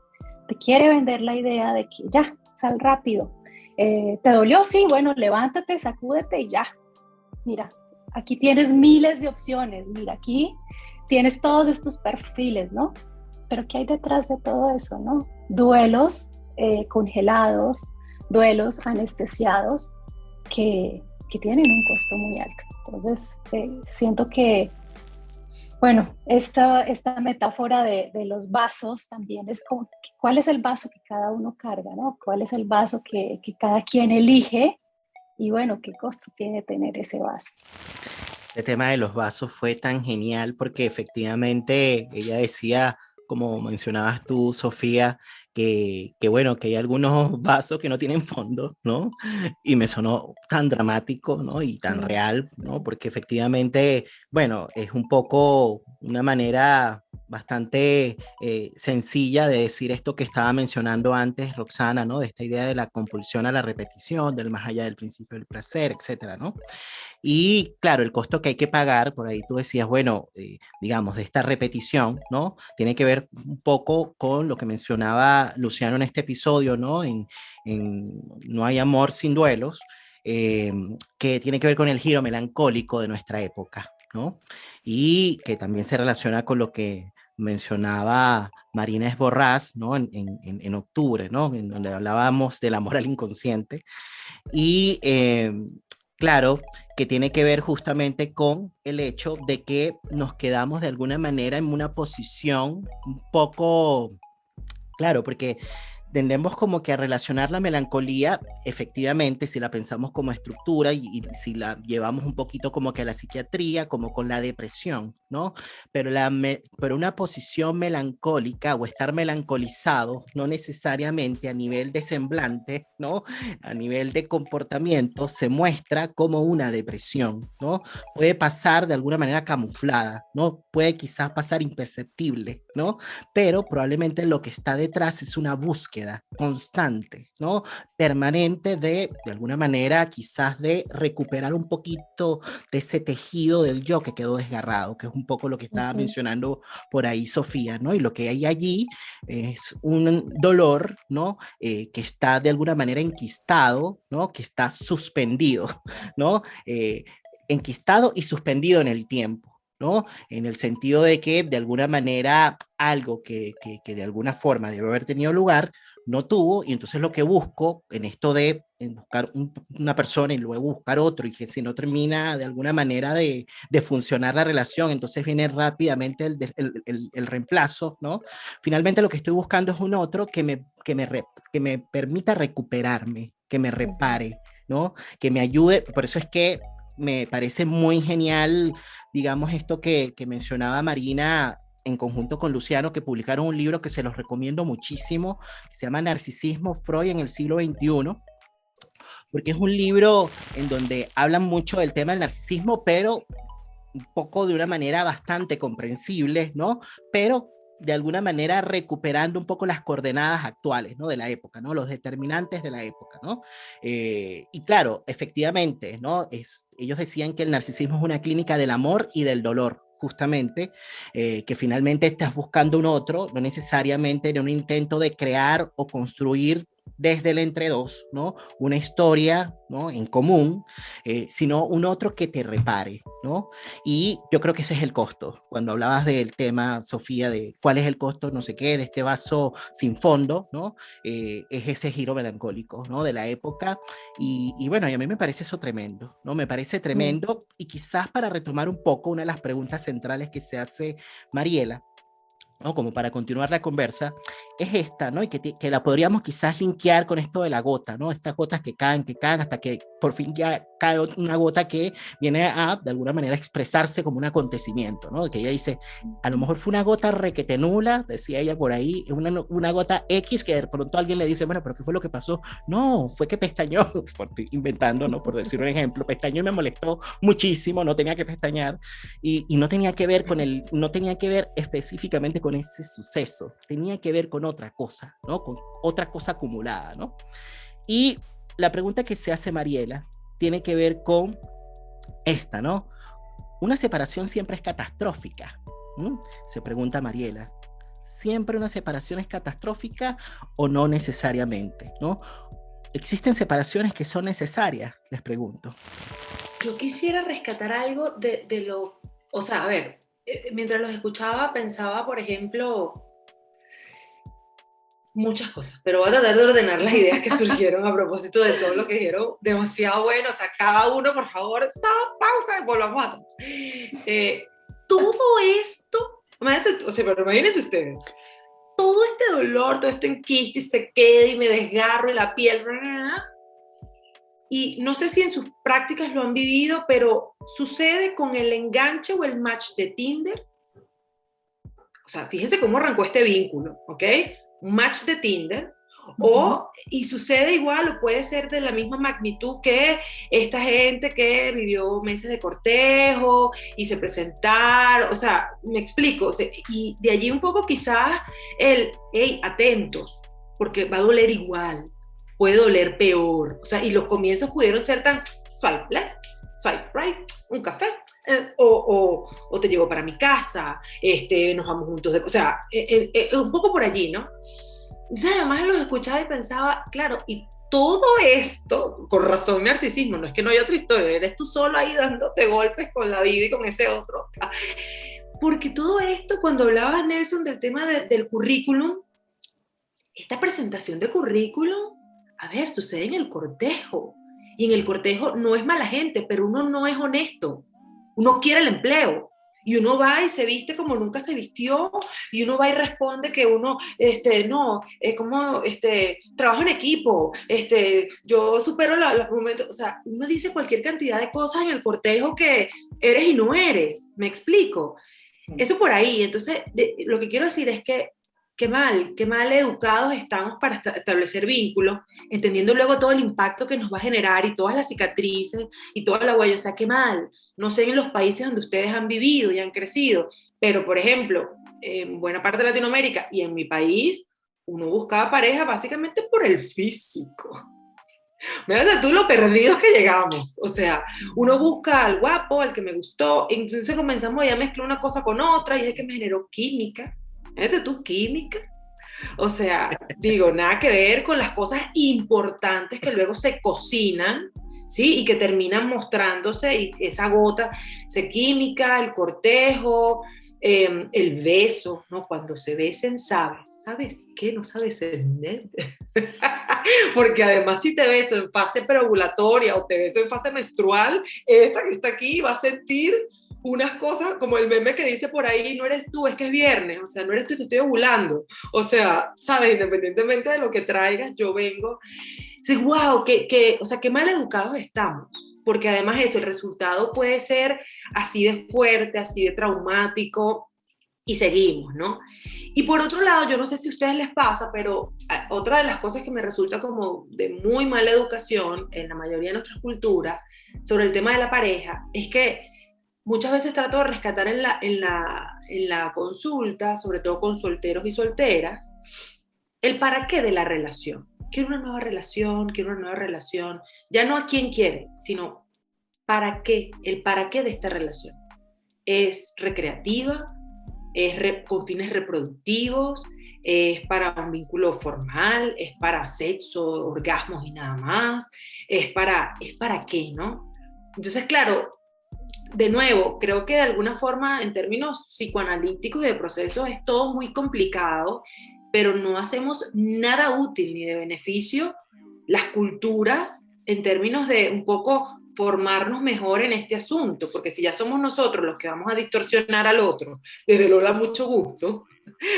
te quiere vender la idea de que ya, sal rápido. ¿Te dolió? Sí, bueno, levántate, sacúdete y ya. Mira, aquí tienes miles de opciones, mira, aquí tienes todos estos perfiles, ¿no? Pero ¿qué hay detrás de todo eso, no? Duelos congelados, duelos anestesiados que tienen un costo muy alto. Entonces, siento que, bueno, esta metáfora de los vasos también es como, ¿cuál es el vaso que cada uno carga, ¿no? ¿Cuál es el vaso que cada quien elige? Y bueno, ¿qué costo tiene tener ese vaso? El tema de los vasos fue tan genial porque efectivamente ella decía, como mencionabas tú, Sofía, que bueno, que hay algunos vasos que no tienen fondo, ¿no? Y me sonó tan dramático, ¿no? Y tan real, ¿no? Porque efectivamente, bueno, es un poco una manera bastante sencilla de decir esto que estaba mencionando antes Roxana, ¿no? De esta idea de la compulsión a la repetición, del más allá del principio del placer, etcétera, ¿no? Y claro, el costo que hay que pagar, por ahí tú decías, bueno, digamos, de esta repetición, ¿no? Tiene que ver un poco con lo que mencionaba Luciano en este episodio, ¿no? En No hay amor sin duelos, que tiene que ver con el giro melancólico de nuestra época, ¿no? Y que también se relaciona con lo que mencionaba Marina Esborrás, ¿no? En octubre, ¿no? En donde hablábamos del amor al inconsciente. Y claro, que tiene que ver justamente con el hecho de que nos quedamos de alguna manera en una posición un poco, claro, porque tendemos como que a relacionar la melancolía, efectivamente, si la pensamos como estructura y si la llevamos un poquito como que a la psiquiatría, como con la depresión, ¿no? Pero una posición melancólica o estar melancolizado, no necesariamente a nivel de semblante, ¿no? A nivel de comportamiento, se muestra como una depresión, ¿no? Puede pasar de alguna manera camuflada, ¿no? Puede quizás pasar imperceptible, ¿no? Pero probablemente lo que está detrás es una búsqueda constante, ¿no? Permanente de alguna manera, quizás de recuperar un poquito de ese tejido del yo que quedó desgarrado, que es un poco lo que estaba mencionando por ahí Sofía, ¿no? Y lo que hay allí es un dolor, ¿no? Que está de alguna manera enquistado, ¿no? Que está suspendido, ¿no? Enquistado y suspendido en el tiempo, ¿no? En el sentido de que de alguna manera algo que de alguna forma debe haber tenido lugar, no tuvo, y entonces lo que busco en esto de buscar una persona y luego buscar otro, y que si no termina de alguna manera de funcionar la relación, entonces viene rápidamente el reemplazo, ¿no? Finalmente lo que estoy buscando es un otro que me permita recuperarme, que me repare, ¿no? Que me ayude, por eso es que me parece muy genial, digamos, esto que mencionaba Marina en conjunto con Luciano, que publicaron un libro que se los recomiendo muchísimo, que se llama Narcisismo, Freud en el siglo XXI, porque es un libro en donde hablan mucho del tema del narcisismo, pero un poco de una manera bastante comprensible, ¿no? Pero de alguna manera recuperando un poco las coordenadas actuales, ¿no? De la época, ¿no? Los determinantes de la época, ¿no? Y claro, efectivamente, ¿no? Ellos decían que el narcisismo es una clínica del amor y del dolor, justamente, que finalmente estás buscando un otro, no necesariamente en un intento de crear o construir desde el entre dos, ¿no? Una historia, ¿no? En común, sino un otro que te repare, ¿no? Y yo creo que ese es el costo. Cuando hablabas del tema, Sofía, de cuál es el costo, no sé qué, de este vaso sin fondo, ¿no? Es ese giro melancólico, ¿no? De la época. Y bueno, y a mí me parece eso tremendo, ¿no? Me parece tremendo. Y quizás para retomar un poco una de las preguntas centrales que se hace Mariela, ¿no? Como para continuar la conversa, es esta, ¿no? Y que la podríamos quizás linkear con esto de la gota, ¿no? Estas gotas que caen, hasta que por fin ya cae una gota que viene a, de alguna manera, expresarse como un acontecimiento, ¿no? Que ella dice, a lo mejor fue una gota requete nula, decía ella por ahí, una gota X que de pronto alguien le dice, bueno, pero ¿qué fue lo que pasó? No, fue que pestañó, inventando, ¿no? Por decir un ejemplo, pestañó y me molestó muchísimo, no tenía que pestañear, y no tenía que ver no tenía que ver específicamente con ese suceso, tenía que ver con otra cosa, ¿no? Con otra cosa acumulada, ¿no? Y la pregunta que se hace Mariela tiene que ver con esta, ¿no? ¿Una separación siempre es catastrófica? Se pregunta Mariela. ¿Siempre una separación es catastrófica o no necesariamente, ¿no? ¿Existen separaciones que son necesarias? Les pregunto. Yo quisiera rescatar algo de lo... O sea, a ver, mientras los escuchaba pensaba, por ejemplo, muchas cosas, pero voy a tratar de ordenar las ideas que surgieron a propósito de todo lo que dijeron. Demasiado bueno, o sea, cada uno, por favor, stop, pausa y volvamos a... todo esto, o sea, pero imagínense ustedes, todo este dolor, todo este enquiste y se queda y me desgarro y la piel, y no sé si en sus prácticas lo han vivido, pero sucede con el enganche o el match de Tinder. O sea, fíjense cómo arrancó este vínculo, ¿ok? Un match de Tinder, y sucede igual o puede ser de la misma magnitud que esta gente que vivió meses de cortejo y se presentaron, o sea, me explico, o sea, y de allí un poco quizás hey, atentos, porque va a doler igual, puede doler peor, o sea, y los comienzos pudieron ser tan swipe left, swipe right, un café, o te llevo para mi casa, nos vamos juntos, o sea, un poco por allí, ¿no? Entonces además los escuchaba y pensaba, claro, y todo esto, con razón narcisismo, no es que no hay otra historia, eres tú solo ahí dándote golpes con la vida y con ese otro, porque todo esto, cuando hablabas, Nelson, del tema del currículum, esta presentación de currículum, a ver, sucede en el cortejo, y en el cortejo no es mala gente, pero uno no es honesto, uno quiere el empleo, y uno va y se viste como nunca se vistió, y uno va y responde que uno, trabajo en equipo, yo supero los momentos, o sea, uno dice cualquier cantidad de cosas en el cortejo que eres y no eres, ¿me explico? Sí. Eso por ahí, entonces, lo que quiero decir es que qué mal educados estamos para establecer vínculos, entendiendo luego todo el impacto que nos va a generar y todas las cicatrices y toda la huella, o sea, qué mal. No sé en los países donde ustedes han vivido y han crecido, pero por ejemplo, en buena parte de Latinoamérica y en mi país, uno buscaba pareja básicamente por el físico. Mira tú lo perdidos que llegamos, o sea, uno busca al guapo, al que me gustó, e entonces comenzamos ya a mezclar una cosa con otra y es que me generó química. Mira tú, química. O sea, digo, nada que ver con las cosas importantes que luego se cocinan, ¿sí? Y que terminan mostrándose, y esa gota, esa química, el cortejo, el beso, ¿no? Cuando se besen, ¿sabes qué? No sabes el porque además si te beso en fase preovulatoria o te beso en fase menstrual, esta que está aquí va a sentir unas cosas, como el meme que dice por ahí, no eres tú, es que es viernes, o sea, no eres tú, te estoy ovulando, o sea, ¿sabes? Independientemente de lo que traigas, yo vengo, dices, wow, o sea, qué mal educados estamos, porque además eso, el resultado puede ser así de fuerte, así de traumático, y seguimos, ¿no? Y por otro lado, yo no sé si a ustedes les pasa, pero otra de las cosas que me resulta como de muy mala educación en la mayoría de nuestras culturas sobre el tema de la pareja, es que muchas veces trato de rescatar en la consulta, sobre todo con solteros y solteras, el para qué de la relación. Quiero una nueva relación, ya no a quién quiere, sino para qué, el para qué de esta relación. ¿Es recreativa? ¿Es con fines reproductivos? ¿Es para un vínculo formal? ¿Es para sexo, orgasmos y nada más? ¿Es para qué, no? Entonces, claro, de nuevo, creo que de alguna forma en términos psicoanalíticos y de procesos es todo muy complicado, pero no hacemos nada útil ni de beneficio las culturas en términos de un poco formarnos mejor en este asunto, porque si ya somos nosotros los que vamos a distorsionar al otro, desde el hola mucho gusto,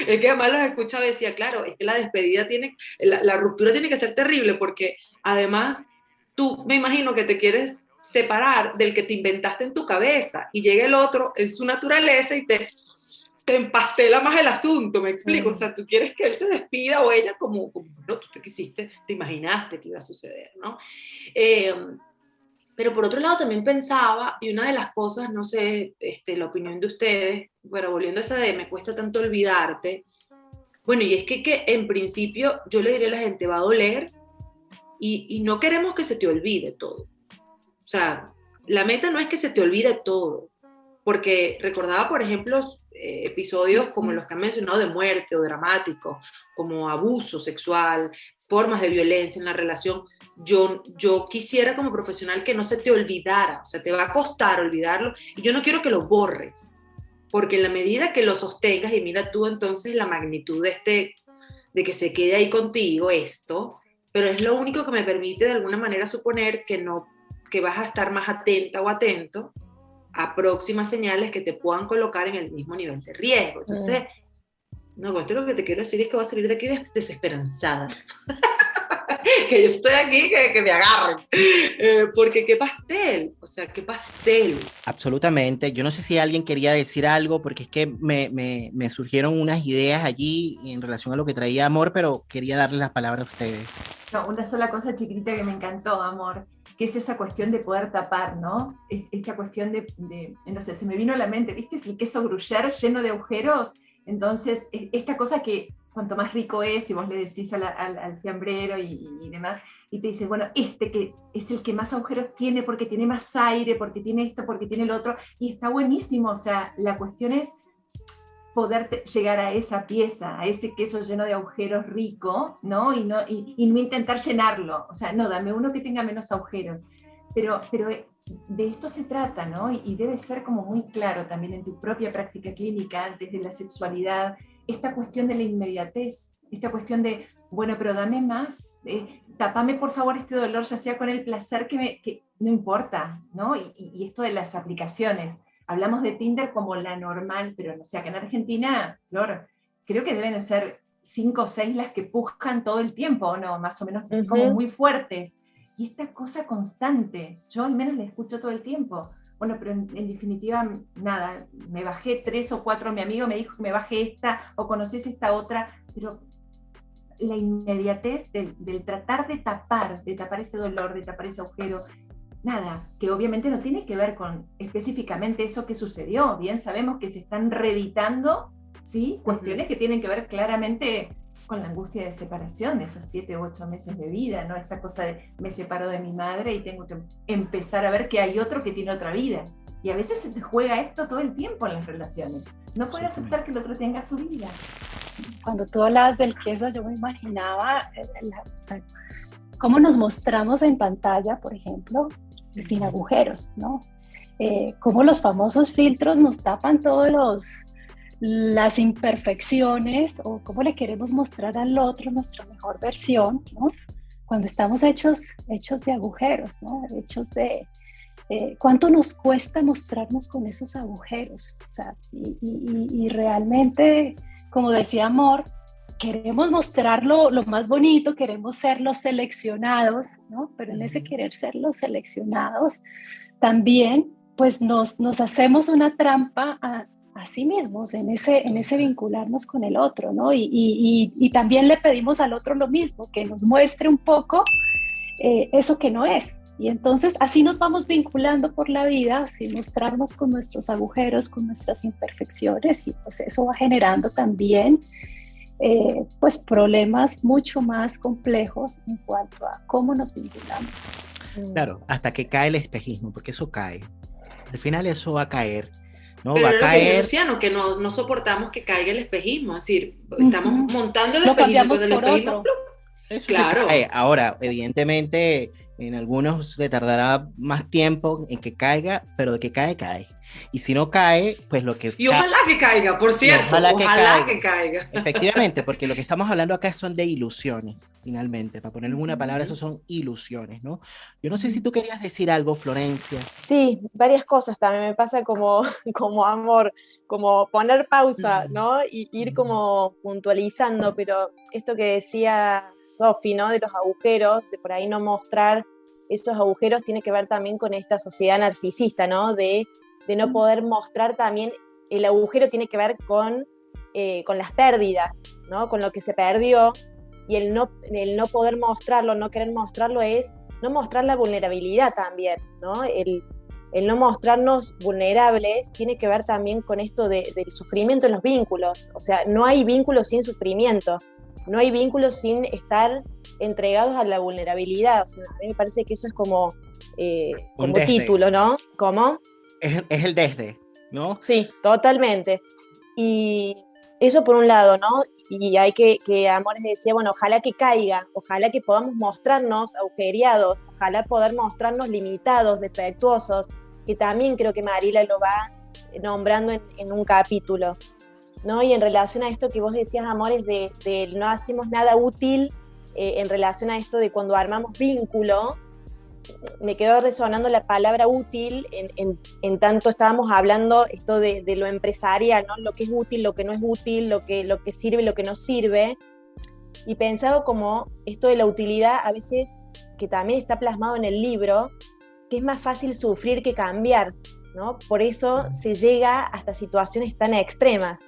es que además los escuchaba y decía, claro, es que la despedida la ruptura tiene que ser terrible, porque además tú me imagino que te quieres separar del que te inventaste en tu cabeza y llega el otro en su naturaleza y te empastela más el asunto, ¿me explico? O sea, tú quieres que él se despida o ella como no, tú te quisiste, te imaginaste que iba a suceder, ¿no? Pero por otro lado también pensaba, y una de las cosas, no sé, la opinión de ustedes, pero volviendo a esa de me cuesta tanto olvidarte, bueno, y es que en principio yo le diré a la gente, va a doler y no queremos que se te olvide todo. O sea, la meta no es que se te olvide todo, porque recordaba, por ejemplo, episodios como los que han mencionado de muerte o dramáticos, como abuso sexual, formas de violencia en la relación. Yo quisiera como profesional que no se te olvidara, o sea, te va a costar olvidarlo, y yo no quiero que lo borres, porque en la medida que lo sostengas, y mira tú entonces la magnitud de que se quede ahí contigo esto, pero es lo único que me permite de alguna manera suponer que vas a estar más atenta o atento a próximas señales que te puedan colocar en el mismo nivel de riesgo. Entonces, no, esto lo que te quiero decir es que voy a salir de aquí desesperanzada. Que yo estoy aquí, que me agarren. Porque qué pastel, o sea, qué pastel. Absolutamente. Yo no sé si alguien quería decir algo, porque es que me surgieron unas ideas allí en relación a lo que traía Amor, pero quería darles las palabras a ustedes. No, una sola cosa chiquitita que me encantó, Amor, que es esa cuestión de poder tapar, ¿no? Esta cuestión de no sé, se me vino a la mente, ¿viste? Es el queso gruyère lleno de agujeros. Entonces, esta cosa que cuanto más rico es, y vos le decís al fiambrero y demás, y te dice, bueno, que es el que más agujeros tiene porque tiene más aire, porque tiene esto, porque tiene el otro, y está buenísimo. O sea, la cuestión es poder llegar a esa pieza, a ese queso lleno de agujeros rico, ¿no? Y no intentar llenarlo. O sea, no, dame uno que tenga menos agujeros. Pero de esto se trata, ¿no? Y debe ser como muy claro también en tu propia práctica clínica, desde la sexualidad, esta cuestión de la inmediatez, esta cuestión de, bueno, pero dame más, tapame por favor este dolor, ya sea con el placer que no importa, ¿no? Y esto de las aplicaciones, hablamos de Tinder como la normal, pero no sé, acá en Argentina, Flor, creo que deben ser 5 o 6 las que pujan todo el tiempo, ¿no? Más o menos así como muy fuertes. Y esta cosa constante, yo al menos la escucho todo el tiempo. Bueno, pero en definitiva, nada, me bajé 3 o 4, mi amigo me dijo que me bajé esta, o conoces esta otra, pero la inmediatez del tratar de tapar ese dolor, de tapar ese agujero, nada, que obviamente no tiene que ver con específicamente eso que sucedió. Bien sabemos que se están reeditando, ¿sí? Cuestiones que tienen que ver claramente con la angustia de separación, esos 7 u 8 meses de vida, ¿no? Esta cosa de me separo de mi madre y tengo que empezar a ver que hay otro que tiene otra vida. Y a veces se te juega esto todo el tiempo en las relaciones. No puedes aceptar que el otro tenga su vida. Cuando tú hablabas del queso, yo me imaginaba o sea, cómo nos mostramos en pantalla, por ejemplo, sin agujeros, ¿no? Cómo los famosos filtros nos tapan las imperfecciones, o cómo le queremos mostrar al otro nuestra mejor versión, ¿no? Cuando estamos hechos de agujeros, ¿no? Hechos de cuánto nos cuesta mostrarnos con esos agujeros, o sea, y realmente, como decía Amor, queremos mostrarlo lo más bonito, queremos ser los seleccionados, ¿no? Pero en ese querer ser los seleccionados, también pues nos hacemos una trampa a sí mismos, en ese vincularnos con el otro, ¿no? Y también le pedimos al otro lo mismo, que nos muestre un poco eso que no es. Y entonces así nos vamos vinculando por la vida, sin mostrarnos con nuestros agujeros, con nuestras imperfecciones, y pues eso va generando también pues problemas mucho más complejos en cuanto a cómo nos vinculamos. Claro, hasta que cae el espejismo, porque eso cae. Al final eso va a caer. No, pero va a caer. Luciano, que no soportamos que caiga el espejismo, es decir, estamos montando el lo espejismo, cambiamos el por espejismo, otro. Eso claro. se cae. Ahora, evidentemente, en algunos se tardará más tiempo en que caiga, pero de que cae, cae. Y si no cae, pues lo que... Y ojalá que caiga, por cierto, ojalá que caiga. Efectivamente, porque lo que estamos hablando acá son de ilusiones, finalmente. Para ponerle una palabra, eso son ilusiones, ¿no? Yo no sé si tú querías decir algo, Florencia. Sí, varias cosas también me pasa como Amor, como poner pausa, ¿no? Y ir como puntualizando, pero esto que decía Sofi, ¿no? De los agujeros, de por ahí no mostrar esos agujeros, tiene que ver también con esta sociedad narcisista, ¿no? De no poder mostrar también, el agujero tiene que ver con las pérdidas, ¿no? Con lo que se perdió, y el no poder mostrarlo, no querer mostrarlo, es no mostrar la vulnerabilidad también, ¿no? El no mostrarnos vulnerables tiene que ver también con esto del sufrimiento en los vínculos. O sea, no hay vínculos sin sufrimiento, no hay vínculos sin estar entregados a la vulnerabilidad. O sea, a mí me parece que eso es como título, ¿no? ¿Cómo? Es el desde, ¿no? Sí, totalmente. Y eso por un lado, ¿no? Y hay que Amores decía, bueno, ojalá que caiga, ojalá que podamos mostrarnos agujereados, ojalá poder mostrarnos limitados, defectuosos, que también creo que Mariela lo va nombrando en un capítulo, ¿no? Y en relación a esto que vos decías, Amores, de no hacemos nada útil, en relación a esto de cuando armamos vínculo, me quedó resonando la palabra útil, en tanto estábamos hablando esto de lo empresarial, ¿no? Lo que es útil, lo que no es útil, lo que sirve, lo que no sirve, y pensado como esto de la utilidad, a veces, que también está plasmado en el libro, que es más fácil sufrir que cambiar, ¿no? Por eso se llega hasta situaciones tan extremas,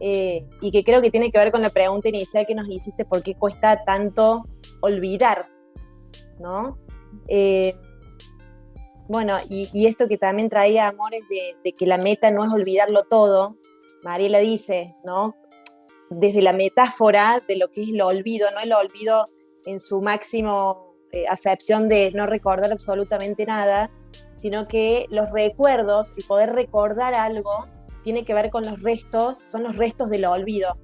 y que creo que tiene que ver con la pregunta inicial que nos hiciste, ¿por qué cuesta tanto olvidar, ¿no? Bueno, y esto que también traía Amores de que la meta no es olvidarlo todo, Mariela dice, ¿no? Desde la metáfora de lo que es el olvido, no el olvido en su máximo acepción de no recordar absolutamente nada, sino que los recuerdos y poder recordar algo tiene que ver con los restos, son los restos del olvido,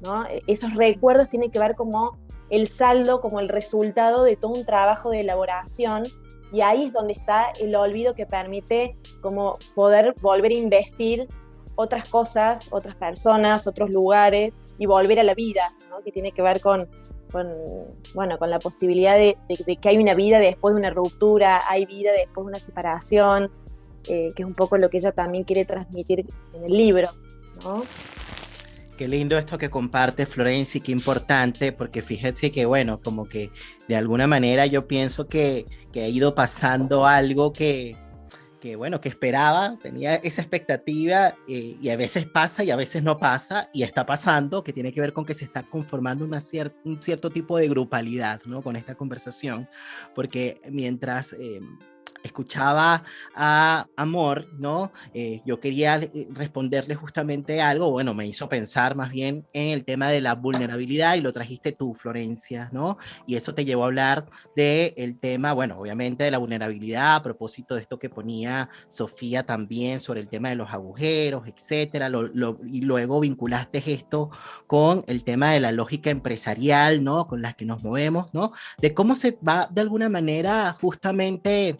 ¿no? Esos recuerdos tienen que ver como el saldo, como el resultado de todo un trabajo de elaboración, y ahí es donde está el olvido que permite como poder volver a investir otras cosas, otras personas, otros lugares, y volver a la vida, ¿no? Que tiene que ver con la posibilidad de que hay una vida después de una ruptura, hay vida después de una separación, que es un poco lo que ella también quiere transmitir en el libro, ¿no? Qué lindo esto que comparte Florencia, y qué importante, porque fíjense que, bueno, como que de alguna manera yo pienso que ha ido pasando algo que esperaba, tenía esa expectativa, y a veces pasa y a veces no pasa, y está pasando, que tiene que ver con que se está conformando un cierto tipo de grupalidad, ¿no? Con esta conversación, porque mientras escuchaba a Amor, ¿no? Yo quería responderle justamente algo, bueno, me hizo pensar más bien en el tema de la vulnerabilidad, y lo trajiste tú, Florencia, ¿no? Y eso te llevó a hablar del tema, bueno, obviamente de la vulnerabilidad, a propósito de esto que ponía Sofía también sobre el tema de los agujeros, etcétera, y luego vinculaste esto con el tema de la lógica empresarial, ¿no? Con las que nos movemos, ¿no? De cómo se va de alguna manera justamente,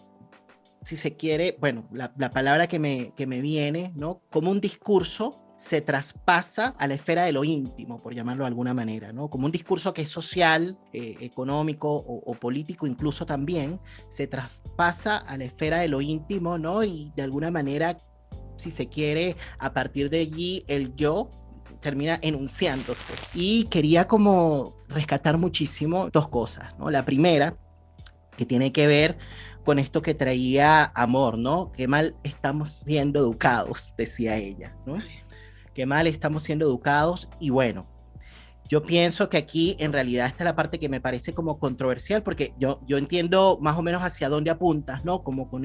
si se quiere, bueno, la palabra que me viene, ¿no? Como un discurso se traspasa a la esfera de lo íntimo, por llamarlo de alguna manera, ¿no? Como un discurso que es social, económico o político incluso también, se traspasa a la esfera de lo íntimo, ¿no? Y de alguna manera, si se quiere, a partir de allí el yo termina enunciándose. Y quería como rescatar muchísimo dos cosas, ¿no? La primera, que tiene que ver con esto que traía Amor, ¿no? Qué mal estamos siendo educados, decía ella, ¿no? Qué mal estamos siendo educados. Y bueno, yo pienso que aquí en realidad esta es la parte que me parece como controversial, porque yo entiendo más o menos hacia dónde apuntas, ¿no? Como con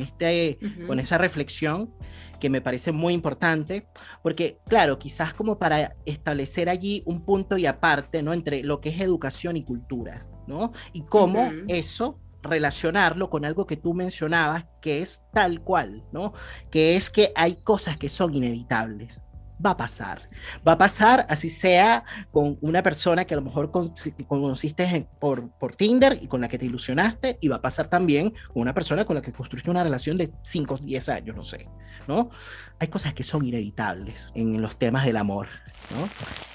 con esa reflexión que me parece muy importante, porque claro, quizás como para establecer allí un punto y aparte, ¿no? Entre lo que es educación y cultura, ¿no? Y cómo eso relacionarlo con algo que tú mencionabas, que es tal cual, ¿no? Que es que hay cosas que son inevitables. Va a pasar así sea con una persona que a lo mejor conociste por Tinder y con la que te ilusionaste, y va a pasar también con una persona con la que construiste una relación de 5 o 10 años, no sé, ¿no? Hay cosas que son inevitables en los temas del amor, ¿no?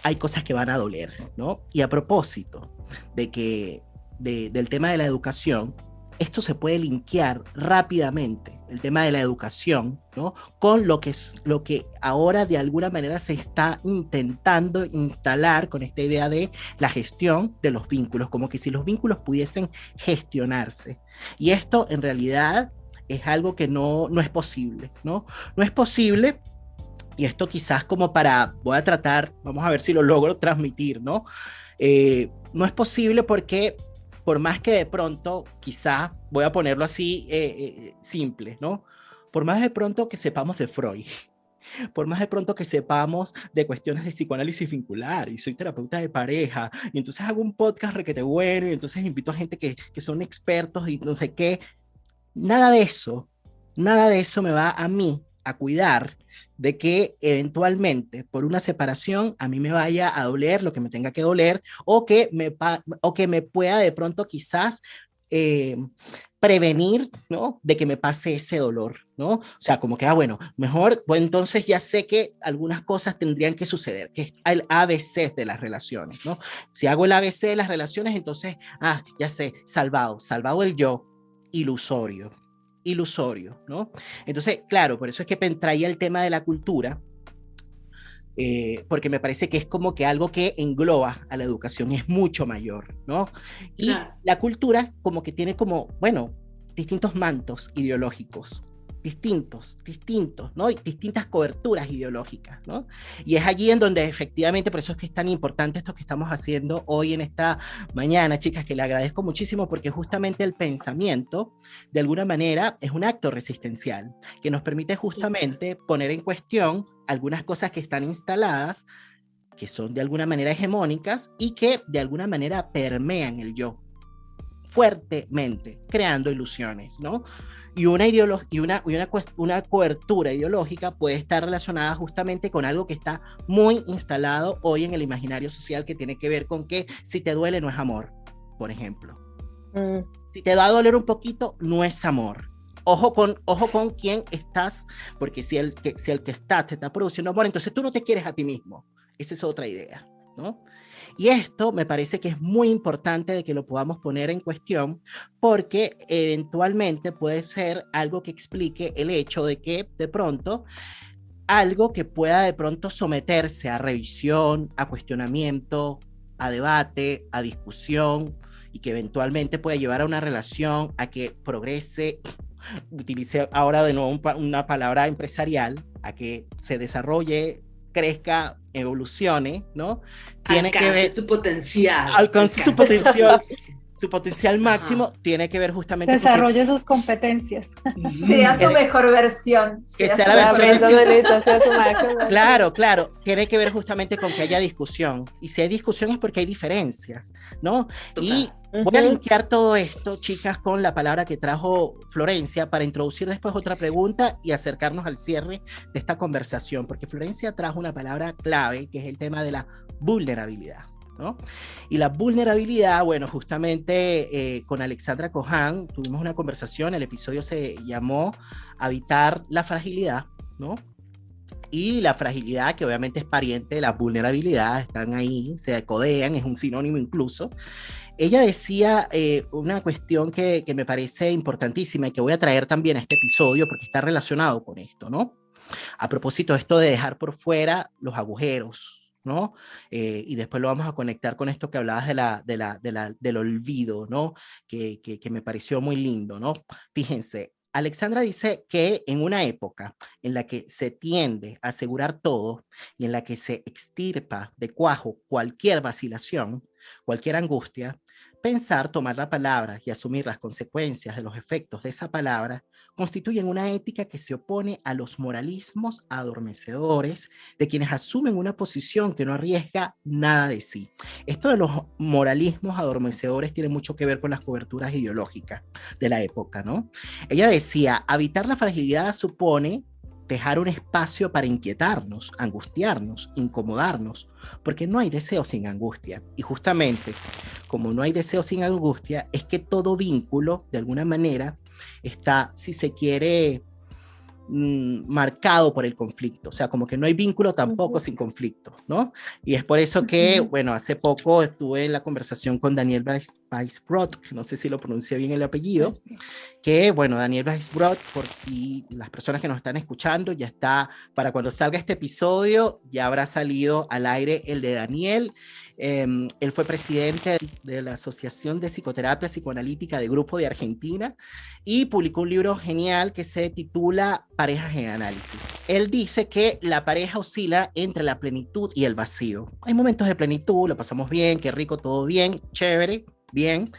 Hay cosas que van a doler, ¿no? Y a propósito del tema de la educación, esto se puede linkear rápidamente, el tema de la educación, ¿no? Con lo que ahora de alguna manera se está intentando instalar con esta idea de la gestión de los vínculos, como que si los vínculos pudiesen gestionarse. Y esto en realidad es algo que no es posible, ¿no? No es posible, y esto quizás como voy a tratar, vamos a ver si lo logro transmitir, ¿no? No es posible porque por más que de pronto, quizá, voy a ponerlo así simple, ¿no? Por más de pronto que sepamos de Freud, por más de pronto que sepamos de cuestiones de psicoanálisis vincular, y soy terapeuta de pareja, y entonces hago un podcast requete bueno, y entonces invito a gente que son expertos y no sé qué, nada de eso me va a mí a cuidar de que eventualmente por una separación a mí me vaya a doler lo que me tenga que doler, o que me pueda de pronto quizás prevenir, ¿no? De que me pase ese dolor, ¿no? O sea, como que, bueno, mejor, pues entonces ya sé que algunas cosas tendrían que suceder, que es el ABC de las relaciones, ¿no? Si hago el ABC de las relaciones, entonces, ya sé, salvado el yo, ilusorio, ¿no? Entonces, claro, por eso es que traía el tema de la cultura, porque me parece que es como que algo que engloba a la educación, es mucho mayor, ¿no? Y claro, la cultura como que tiene como, bueno, distintos mantos ideológicos, distintos, ¿no? Y distintas coberturas ideológicas, ¿no? Y es allí en donde efectivamente, por eso es que es tan importante esto que estamos haciendo hoy en esta mañana, chicas, que le agradezco muchísimo, porque justamente el pensamiento, de alguna manera, es un acto resistencial, que nos permite justamente poner en cuestión algunas cosas que están instaladas, que son de alguna manera hegemónicas y que de alguna manera permean el yo fuertemente, creando ilusiones, ¿no? Y una cobertura ideológica puede estar relacionada justamente con algo que está muy instalado hoy en el imaginario social, que tiene que ver con que si te duele no es amor, por ejemplo. Si te va a doler un poquito, no es amor. Ojo con quién estás, porque si el que está te está produciendo amor, entonces tú no te quieres a ti mismo. Esa es otra idea, ¿no? Y esto me parece que es muy importante de que lo podamos poner en cuestión, porque eventualmente puede ser algo que explique el hecho de que de pronto algo que pueda de pronto someterse a revisión, a cuestionamiento, a debate, a discusión, y que eventualmente pueda llevar a una relación a que progrese, utilice ahora de nuevo una palabra empresarial, a que se desarrolle, crezca, evolucione, ¿no? Tiene que ver su potencial. Alcance su potencial. Su potencial máximo tiene que ver justamente desarrolle sus competencias. Sea su mejor versión. Que sea la versión. Claro, tiene que ver justamente con que haya discusión. Y si hay discusión es porque hay diferencias, ¿no? Y voy a linkear todo esto, chicas, con la palabra que trajo Florencia para introducir después otra pregunta y acercarnos al cierre de esta conversación, porque Florencia trajo una palabra clave, que es el tema de la vulnerabilidad, ¿no? Y la vulnerabilidad, bueno, justamente con Alexandra Cohan tuvimos una conversación, el episodio se llamó Habitar la fragilidad, ¿no? Y la fragilidad, que obviamente es pariente de la vulnerabilidad, están ahí, se codean, es un sinónimo incluso. Ella decía una cuestión que me parece importantísima y que voy a traer también a este episodio porque está relacionado con esto, ¿no? A propósito de esto de dejar por fuera los agujeros, ¿no? Y después lo vamos a conectar con esto que hablabas del olvido, ¿no? Que me pareció muy lindo, ¿no? Fíjense, Alexandra dice que en una época en la que se tiende a asegurar todo y en la que se extirpa de cuajo cualquier vacilación, cualquier angustia, pensar, tomar la palabra y asumir las consecuencias de los efectos de esa palabra constituyen una ética que se opone a los moralismos adormecedores de quienes asumen una posición que no arriesga nada de sí. Esto de los moralismos adormecedores tiene mucho que ver con las coberturas ideológicas de la época, ¿no? Ella decía, habitar la fragilidad supone dejar un espacio para inquietarnos, angustiarnos, incomodarnos, porque no hay deseo sin angustia. Y justamente, como no hay deseo sin angustia, es que todo vínculo, de alguna manera, está, si se quiere, marcado por el conflicto. O sea, como que no hay vínculo tampoco sin conflicto, ¿no? Y es por eso que, bueno, hace poco estuve en la conversación con Daniel Weisbrod, que no sé si lo pronuncié bien el apellido, que, bueno, Daniel Weisbrod, por si las personas que nos están escuchando, ya está, para cuando salga este episodio, ya habrá salido al aire el de Daniel. Él fue presidente de la Asociación de Psicoterapia Psicoanalítica de Grupo de Argentina y publicó un libro genial que se titula Parejas en Análisis. Él dice que la pareja oscila entre la plenitud y el vacío. Hay momentos de plenitud, lo pasamos bien, qué rico, todo bien, chévere, bien,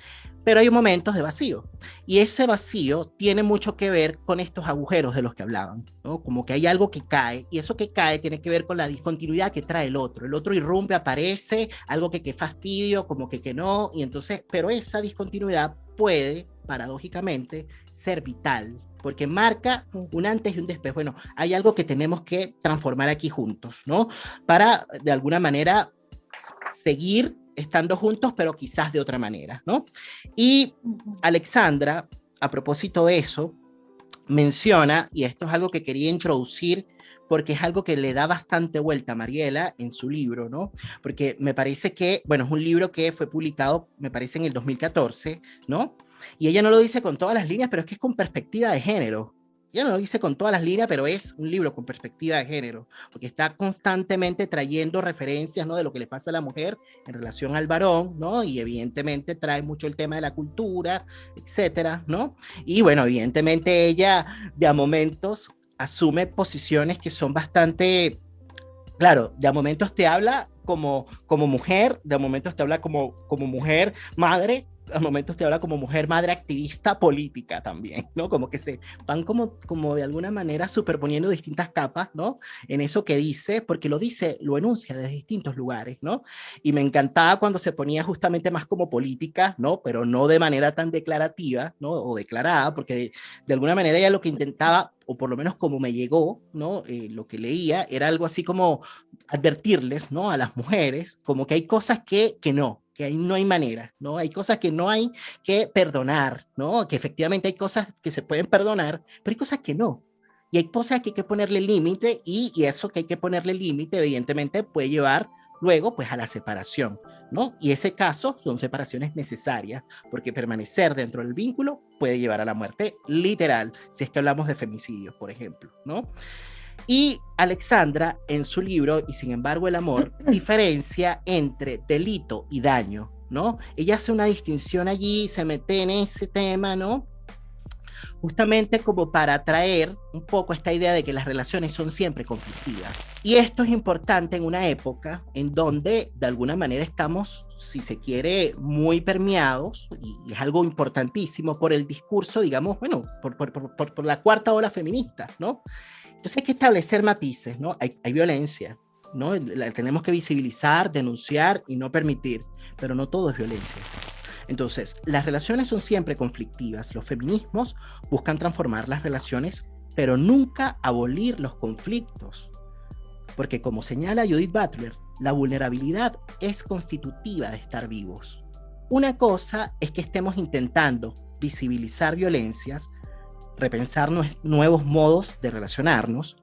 pero hay momentos de vacío. Y ese vacío tiene mucho que ver con estos agujeros de los que hablaban, ¿no? Como que hay algo que cae, y eso que cae tiene que ver con la discontinuidad que trae el otro. El otro irrumpe, aparece, algo que fastidio, como que no, y entonces, pero esa discontinuidad puede, paradójicamente, ser vital, porque marca un antes y un después. Bueno, hay algo que tenemos que transformar aquí juntos, ¿no? Para, de alguna manera, seguir estando juntos, pero quizás de otra manera, ¿no? Y Alexandra, a propósito de eso, menciona, y esto es algo que quería introducir, porque es algo que le da bastante vuelta a Mariela en su libro, ¿no? Porque me parece que, bueno, es un libro que fue publicado, me parece, en el 2014, ¿no? Y ella no lo dice con todas las líneas, pero es que es con perspectiva de género. Ella no lo dice con todas las líneas, pero es un libro con perspectiva de género, porque está constantemente trayendo referencias, ¿no? De lo que le pasa a la mujer en relación al varón, ¿no? Y evidentemente trae mucho el tema de la cultura, etcétera, ¿no? Y bueno, evidentemente ella de a momentos asume posiciones que son bastante, claro, de a momentos te habla como mujer, de a momentos te habla como mujer madre, a momentos te habla como mujer madre activista política también, ¿no? Como que se van como de alguna manera superponiendo distintas capas, ¿no? En eso que dice, porque lo dice, lo enuncia desde distintos lugares, ¿no? Y me encantaba cuando se ponía justamente más como política, ¿no? Pero no de manera tan declarativa, ¿no? O declarada, porque de alguna manera ella lo que intentaba, o por lo menos como me llegó, ¿no? Lo que leía era algo así como advertirles, ¿no? A las mujeres, como que hay cosas que no, que ahí no hay manera, ¿no? Hay cosas que no hay que perdonar, ¿no? Que efectivamente hay cosas que se pueden perdonar, pero hay cosas que no. Y hay cosas que hay que ponerle límite, y eso que hay que ponerle límite, evidentemente, puede llevar luego, pues, a la separación, ¿no? Y ese caso son separaciones necesarias, porque permanecer dentro del vínculo puede llevar a la muerte literal, si es que hablamos de femicidios, por ejemplo, ¿no? Y Alexandra, en su libro, Y sin embargo el amor, diferencia entre delito y daño, ¿no? Ella hace una distinción allí, se mete en ese tema, ¿no? Justamente como para traer un poco esta idea de que las relaciones son siempre conflictivas. Y esto es importante en una época en donde de alguna manera estamos, si se quiere, muy permeados, y es algo importantísimo por el discurso, digamos, bueno, por la cuarta ola feminista, ¿no? Entonces hay que establecer matices, ¿no? Hay violencia, ¿no? La tenemos que visibilizar, denunciar y no permitir, pero no todo es violencia. Entonces, las relaciones son siempre conflictivas. Los feminismos buscan transformar las relaciones, pero nunca abolir los conflictos. Porque como señala Judith Butler, la vulnerabilidad es constitutiva de estar vivos. Una cosa es que estemos intentando visibilizar violencias, repensar nuevos modos de relacionarnos,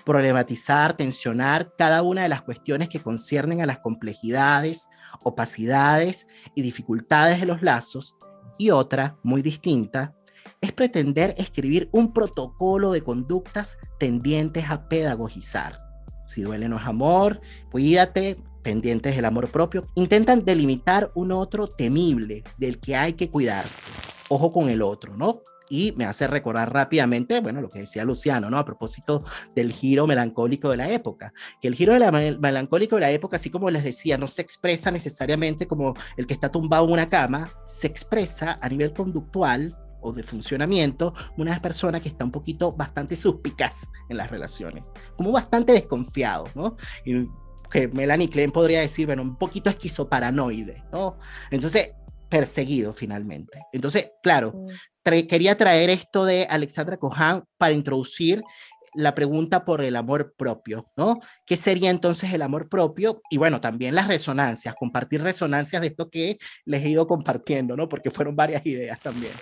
problematizar, tensionar cada una de las cuestiones que conciernen a las complejidades, opacidades y dificultades de los lazos, y otra, muy distinta, es pretender escribir un protocolo de conductas tendientes a pedagogizar. Si duele no es amor, cuídate, pendientes del amor propio, intentan delimitar un otro temible del que hay que cuidarse. Ojo con el otro, ¿no? Y me hace recordar rápidamente, bueno, lo que decía Luciano, ¿no? A propósito del giro melancólico de la época. Que el giro melancólico de la época, así como les decía, no se expresa necesariamente como el que está tumbado en una cama, se expresa a nivel conductual o de funcionamiento, una persona que está un poquito bastante suspicaz en las relaciones, como bastante desconfiado, ¿no? Y que Melanie Klein podría decir, bueno, un poquito esquizoparanoide, ¿no? Entonces, perseguido finalmente. Entonces, claro, quería traer esto de Alexandra Cohan para introducir la pregunta por el amor propio, ¿no? ¿Qué sería entonces el amor propio? Y bueno, también las resonancias, compartir resonancias de esto que les he ido compartiendo, ¿no? Porque fueron varias ideas también.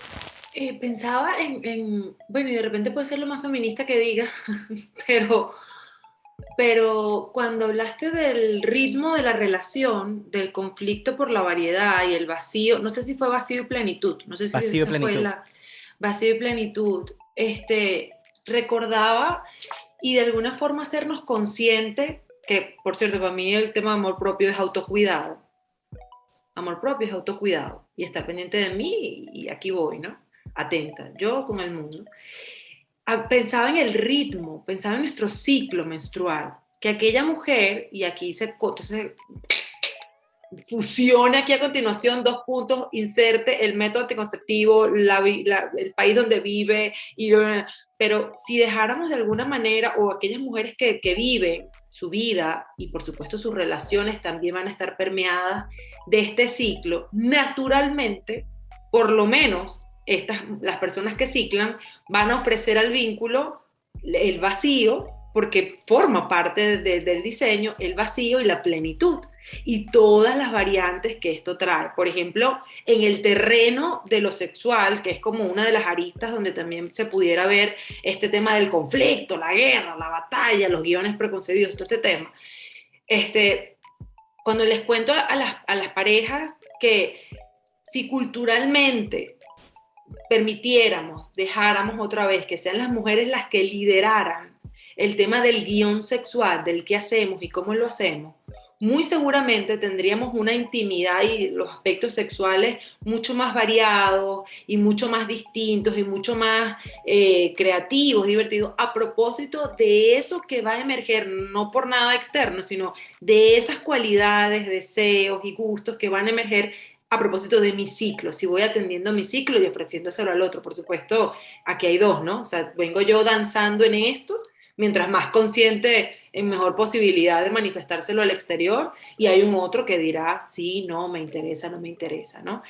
Pensaba bueno, y de repente puede ser lo más feminista que diga, pero cuando hablaste del ritmo de la relación, del conflicto por la variedad y el vacío, no sé si fue vacío y plenitud, no sé si Vacío y esa plenitud. fue la vacío y plenitud, recordaba y de alguna forma hacernos consciente que, por cierto, para mí el tema de amor propio es autocuidado. Amor propio es autocuidado y estar pendiente de mí y aquí voy, ¿no? Atenta, yo con el mundo. Pensaba en el ritmo, pensaba en nuestro ciclo menstrual, que aquella mujer, y aquí entonces fusione aquí a continuación 2 puntos, inserte el método anticonceptivo, el país donde vive, pero si dejáramos de alguna manera, o aquellas mujeres que viven su vida y por supuesto sus relaciones también van a estar permeadas de este ciclo, naturalmente, por lo menos las personas que ciclan van a ofrecer al vínculo el vacío, porque forma parte del diseño, el vacío y la plenitud, y todas las variantes que esto trae. Por ejemplo, en el terreno de lo sexual, que es como una de las aristas donde también se pudiera ver este tema del conflicto, la guerra, la batalla, los guiones preconcebidos, todo este tema. Cuando les cuento a las parejas que si culturalmente permitiéramos, dejáramos otra vez que sean las mujeres las que lideraran el tema del guión sexual, del qué hacemos y cómo lo hacemos, muy seguramente tendríamos una intimidad y los aspectos sexuales mucho más variados y mucho más distintos y mucho más creativos, divertidos, a propósito de eso que va a emerger, no por nada externo, sino de esas cualidades, deseos y gustos que van a emerger a propósito de mi ciclo, si voy atendiendo mi ciclo y ofreciéndoselo al otro. Por supuesto, aquí hay dos, ¿no? O sea, vengo yo danzando en esto, mientras más consciente, en mejor posibilidad de manifestárselo al exterior, y hay un otro que dirá, sí, no, me interesa, no me interesa, ¿no?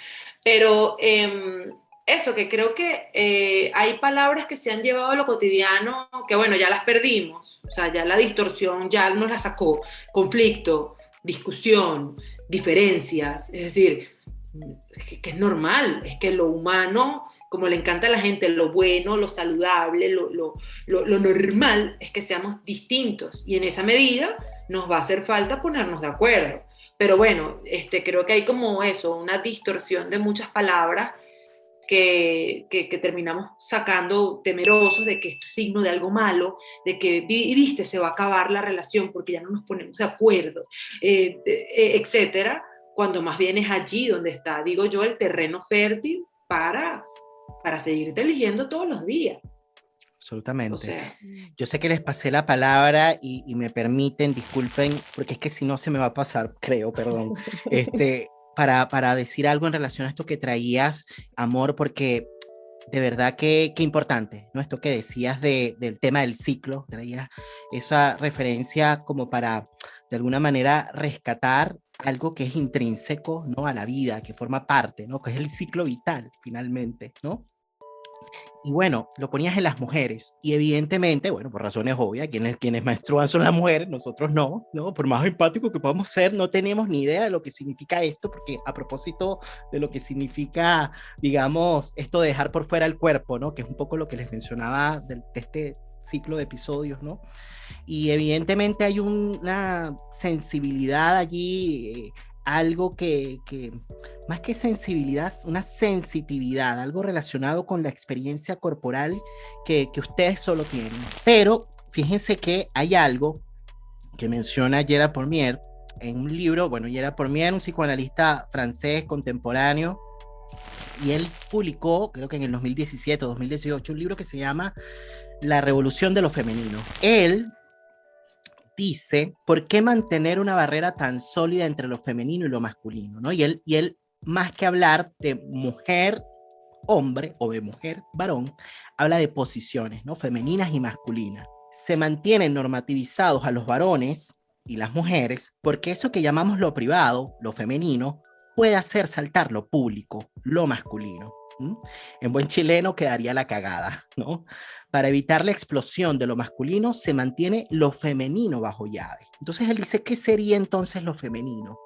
Pero eso, que creo que hay palabras que se han llevado a lo cotidiano, que bueno, ya las perdimos, o sea, ya la distorsión ya nos la sacó, conflicto, discusión, diferencias, es decir, que es normal, es que lo humano, como le encanta a la gente, lo bueno, lo saludable, lo normal es que seamos distintos, y en esa medida nos va a hacer falta ponernos de acuerdo. Pero bueno, creo que hay como eso, una distorsión de muchas palabras que terminamos sacando temerosos de que esto es signo de algo malo, de que, viste, se va a acabar la relación porque ya no nos ponemos de acuerdo, etcétera, cuando más bien es allí donde está, digo yo, el terreno fértil para seguirte eligiendo todos los días. Absolutamente. O sea, yo sé que les pasé la palabra y me permiten, disculpen, porque es que si no se me va a pasar, creo, perdón, para decir algo en relación a esto que traías, Amor, porque de verdad que importante, ¿no? Esto que decías del tema del ciclo, traías esa referencia como para, de alguna manera, rescatar algo que es intrínseco, ¿no? A la vida, que forma parte, ¿no? Que es el ciclo vital, finalmente, ¿no? Y bueno, lo ponías en las mujeres, y evidentemente, bueno, por razones obvias, quienes menstruan son las mujeres, nosotros no, por más empáticos que podamos ser, no tenemos ni idea de lo que significa esto, porque a propósito de lo que significa, digamos, esto de dejar por fuera el cuerpo, ¿no? Que es un poco lo que les mencionaba de este ciclo de episodios, ¿no? Y evidentemente hay una sensibilidad allí, algo que más que sensibilidad, una sensitividad, algo relacionado con la experiencia corporal que ustedes solo tienen. Pero fíjense que hay algo que menciona Gerard Pormier en un libro. Bueno, Gerard Pormier, un psicoanalista francés contemporáneo, y él publicó, creo que en el 2017 o 2018, un libro que se llama La revolución de lo femenino. Él dice, ¿por qué mantener una barrera tan sólida entre lo femenino y lo masculino, ¿no? Y él, más que hablar de mujer, hombre, o de mujer, varón, habla de posiciones, ¿no? Femeninas y masculinas. Se mantienen normativizados a los varones y las mujeres porque eso que llamamos lo privado, lo femenino, puede hacer saltar lo público, lo masculino. En buen chileno quedaría la cagada, ¿no? Para evitar la explosión de lo masculino se mantiene lo femenino bajo llave. Entonces él dice, ¿qué sería entonces lo femenino?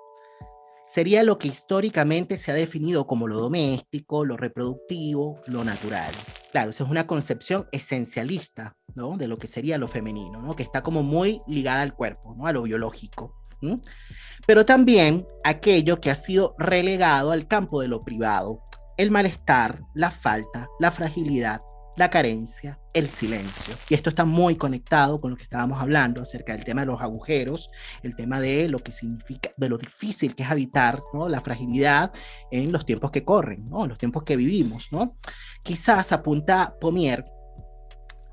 Sería lo que históricamente se ha definido como lo doméstico, lo reproductivo, lo natural. Claro, esa es una concepción esencialista, ¿no? De lo que sería lo femenino, ¿no? Que está como muy ligada al cuerpo, ¿no? A lo biológico. Pero también aquello que ha sido relegado al campo de lo privado. El malestar, la falta, la fragilidad, la carencia, el silencio. Y esto está muy conectado con lo que estábamos hablando acerca del tema de los agujeros, el tema de lo que significa, de lo difícil que es habitar, ¿no? La fragilidad en los tiempos que corren, ¿no? En los tiempos que vivimos, ¿no? Quizás, apunta Pormier,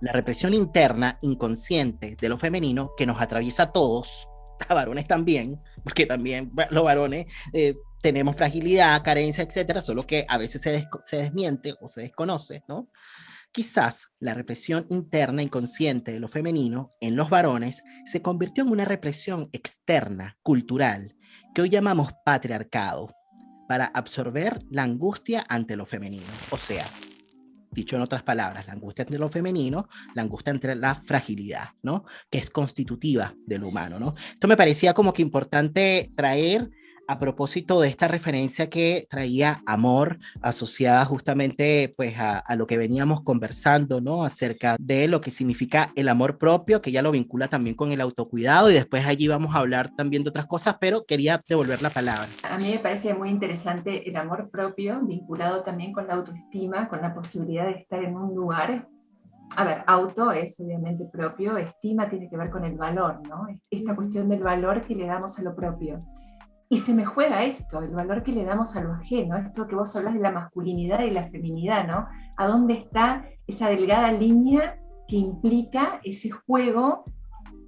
la represión interna inconsciente de lo femenino que nos atraviesa a todos, a varones también, porque también los varones tenemos fragilidad, carencia, etcétera, solo que a veces se desmiente o se desconoce, ¿no? Quizás la represión interna inconsciente de lo femenino en los varones se convirtió en una represión externa, cultural, que hoy llamamos patriarcado, para absorber la angustia ante lo femenino. O sea, dicho en otras palabras, la angustia ante lo femenino, la angustia ante la fragilidad, ¿no? Que es constitutiva del humano, ¿no? Esto me parecía como que importante traer a propósito de esta referencia que traía amor, asociada justamente pues a lo que veníamos conversando, ¿no? Acerca de lo que significa el amor propio, que ya lo vincula también con el autocuidado, y después allí vamos a hablar también de otras cosas, pero quería devolver la palabra. A mí me parece muy interesante el amor propio, vinculado también con la autoestima, con la posibilidad de estar en un lugar. A ver, auto es obviamente propio, estima tiene que ver con el valor, ¿no? Esta cuestión del valor que le damos a lo propio. Y se me juega esto, el valor que le damos a lo ajeno, esto que vos hablas de la masculinidad y la feminidad, ¿no? ¿A dónde está esa delgada línea que implica ese juego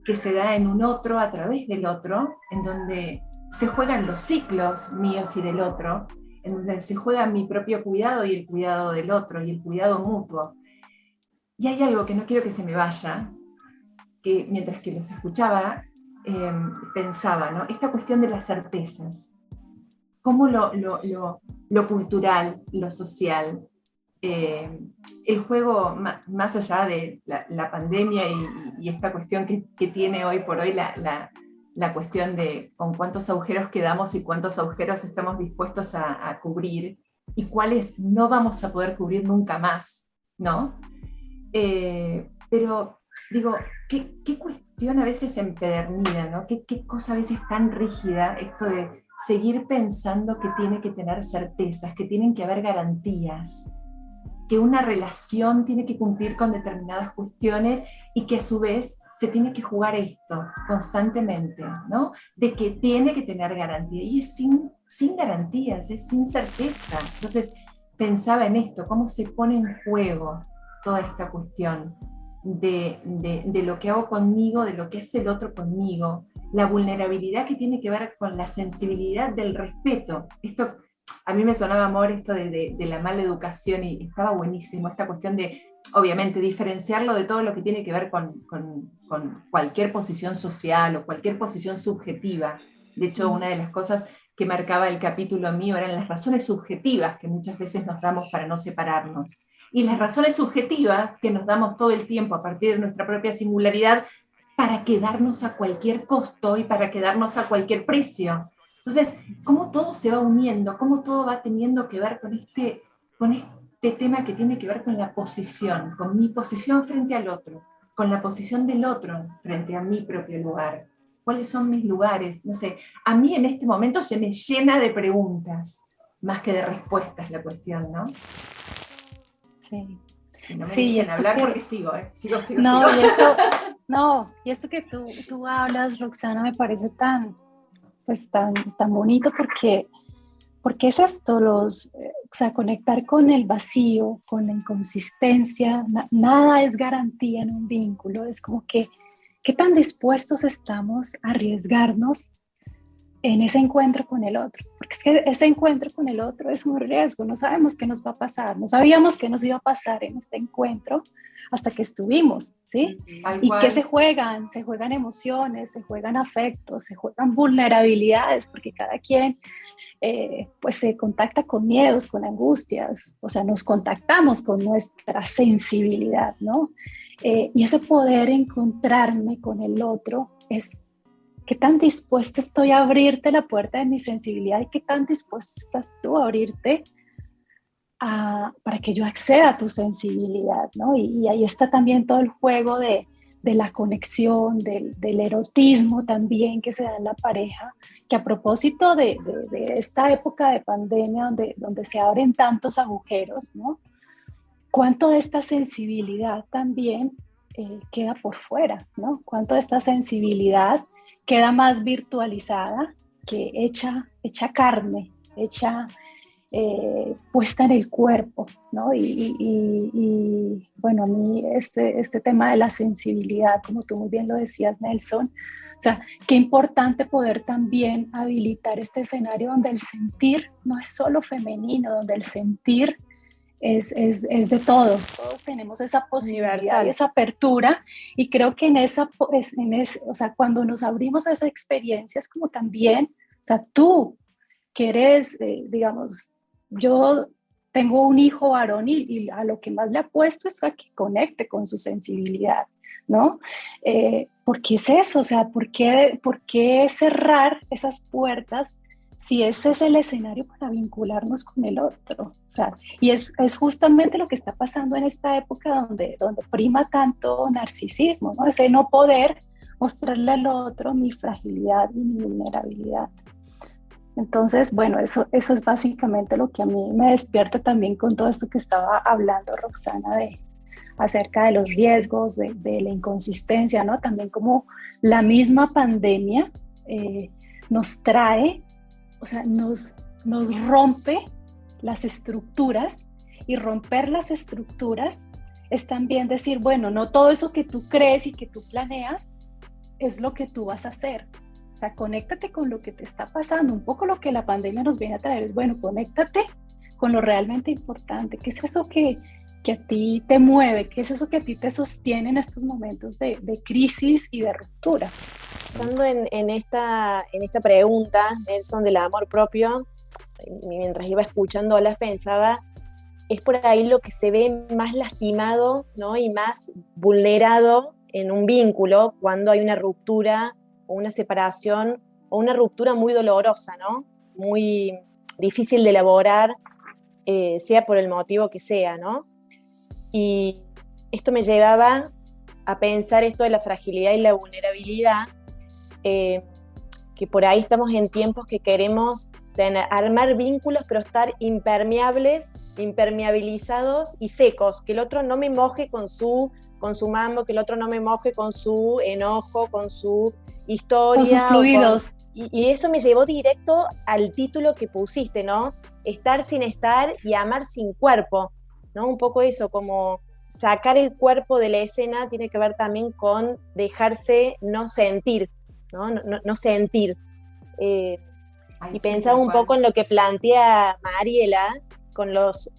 que se da en un otro a través del otro, en donde se juegan los ciclos míos y del otro, en donde se juega mi propio cuidado y el cuidado del otro y el cuidado mutuo? Y hay algo que no quiero que se me vaya, que mientras que los escuchaba, pensaba, ¿no? Esta cuestión de las certezas, cómo lo cultural, lo social, el juego más allá de la pandemia y esta cuestión que tiene hoy por hoy la cuestión de con cuántos agujeros quedamos y cuántos agujeros estamos dispuestos a cubrir y cuáles no vamos a poder cubrir nunca más, ¿no? Pero digo, ¿qué cuestión a veces empedernida, ¿no? ¿Qué cosa a veces tan rígida esto de seguir pensando que tiene que tener certezas, que tienen que haber garantías, que una relación tiene que cumplir con determinadas cuestiones y que a su vez se tiene que jugar esto constantemente, ¿no? De que tiene que tener garantía, y es sin garantías, es sin certeza. Entonces pensaba en esto, cómo se pone en juego toda esta cuestión de lo que hago conmigo, de lo que hace el otro conmigo, la vulnerabilidad que tiene que ver con la sensibilidad del respeto. Esto a mí me sonaba, amor, esto de la mala educación, y estaba buenísimo esta cuestión de, obviamente, diferenciarlo de todo lo que tiene que ver con cualquier posición social o cualquier posición subjetiva. De hecho, una de las cosas que marcaba el capítulo mío eran las razones subjetivas que muchas veces nos damos para no separarnos. Y las razones subjetivas que nos damos todo el tiempo a partir de nuestra propia singularidad para quedarnos a cualquier costo y para quedarnos a cualquier precio. Entonces, cómo todo se va uniendo, cómo todo va teniendo que ver con este tema que tiene que ver con la posición, con mi posición frente al otro, con la posición del otro frente a mi propio lugar. ¿Cuáles son mis lugares? No sé, a mí en este momento se me llena de preguntas, más que de respuestas la cuestión, ¿no? Sí. Y no me Sí, dejen hablar porque sigo. No, y esto que tú hablas, Roxana, me parece tan bonito porque es esto, o sea, conectar con el vacío, con la inconsistencia, nada es garantía en un vínculo, es como que qué tan dispuestos estamos a arriesgarnos en ese encuentro con el otro, porque es que ese encuentro con el otro es un riesgo, no sabemos qué nos va a pasar, no sabíamos qué nos iba a pasar en este encuentro hasta que estuvimos, ¿sí? ¿Y qué se juegan? Se juegan emociones, se juegan afectos, se juegan vulnerabilidades, porque cada quien pues se contacta con miedos, con angustias, o sea, nos contactamos con nuestra sensibilidad, ¿no? Y ese poder encontrarme con el otro es qué tan dispuesta estoy a abrirte la puerta de mi sensibilidad y qué tan dispuesta estás tú a abrirte para que yo acceda a tu sensibilidad, ¿no? Y ahí está también todo el juego de la conexión, del erotismo también que se da en la pareja, que a propósito de esta época de pandemia donde se abren tantos agujeros, ¿no? Cuánto de esta sensibilidad también queda por fuera, ¿no? Cuánto de esta sensibilidad queda más virtualizada que hecha carne, hecha puesta en el cuerpo, ¿no? Y bueno, a mí este tema de la sensibilidad, como tú muy bien lo decías, Nelson, O sea, qué importante poder también habilitar este escenario donde el sentir no es solo femenino, donde el sentir es de todos tenemos esa posibilidad Universal. y esa apertura, y creo que o sea, cuando nos abrimos a esa experiencia es como también, o sea, tú que eres, digamos, yo tengo un hijo varón y a lo que más le apuesto es a que conecte con su sensibilidad, ¿no? ¿Por qué es eso? O sea, ¿por qué cerrar esas puertas si ese es el escenario para vincularnos con el otro? O sea, y es justamente lo que está pasando en esta época donde prima tanto narcisismo, ¿no? Ese no poder mostrarle al otro mi fragilidad y mi vulnerabilidad. Entonces, bueno, eso es básicamente lo que a mí me despierta también con todo esto que estaba hablando Roxana acerca de los riesgos, de la inconsistencia, ¿no? También como la misma pandemia nos trae, o sea, nos rompe las estructuras, y romper las estructuras es también decir, bueno, no todo eso que tú crees y que tú planeas es lo que tú vas a hacer. O sea, conéctate con lo que te está pasando. Un poco lo que la pandemia nos viene a traer es, bueno, conéctate con lo realmente importante. ¿Qué es eso que a ti te mueve? ¿Qué es eso que a ti te sostiene en estos momentos de crisis y de ruptura? Pensando en esta pregunta, Nelson, del amor propio, mientras iba escuchándolas pensaba, es por ahí lo que se ve más lastimado, ¿no? Y más vulnerado en un vínculo cuando hay una ruptura o una separación o una ruptura muy dolorosa, ¿no? Muy difícil de elaborar, sea por el motivo que sea, ¿no? Y esto me llevaba a pensar esto de la fragilidad y la vulnerabilidad, que por ahí estamos en tiempos que queremos armar vínculos, pero estar impermeabilizados y secos, que el otro no me moje con su mambo, que el otro no me moje con su enojo, con su historia. Con sus fluidos. Y eso me llevó directo al título que pusiste, ¿no? Estar sin estar y amar sin cuerpo, ¿no? Un poco eso, como sacar el cuerpo de la escena tiene que ver también con dejarse no sentir, no sentir. Y pensaba un poco en lo que plantea Mariela con los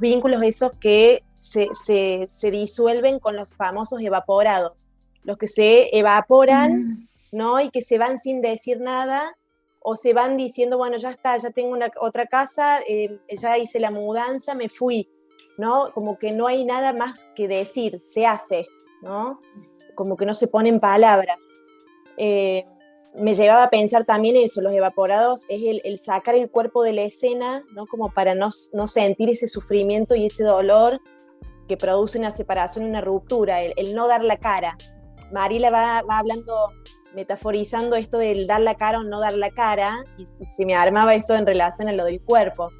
vínculos esos que se disuelven con los famosos evaporados, los que se evaporan, ¿no? Y que se van sin decir nada, o se van diciendo, bueno, ya está, ya tengo otra casa, ya hice la mudanza, me fui, ¿no? Como que no hay nada más que decir, se hace, ¿no? Como que no se ponen palabras. Me llevaba a pensar también eso, los evaporados, es el sacar el cuerpo de la escena, ¿no? Como para no sentir ese sufrimiento y ese dolor que produce una separación y una ruptura, el no dar la cara. Mariela va hablando, metaforizando esto del dar la cara o no dar la cara, y se me armaba esto en relación a lo del cuerpo.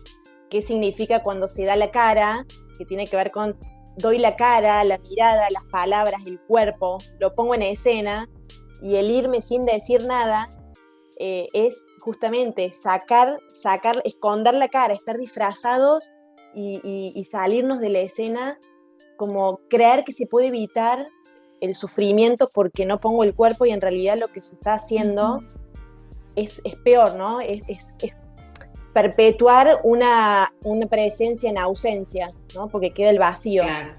¿Qué significa cuando se da la cara? Que tiene que ver con doy la cara, la mirada, las palabras, el cuerpo, lo pongo en escena, y el irme sin decir nada es justamente sacar, esconder la cara, estar disfrazados y salirnos de la escena, como creer que se puede evitar el sufrimiento porque no pongo el cuerpo, y en realidad lo que se está haciendo es peor, ¿no? Es perpetuar una presencia en ausencia, ¿no? Porque queda el vacío. Claro.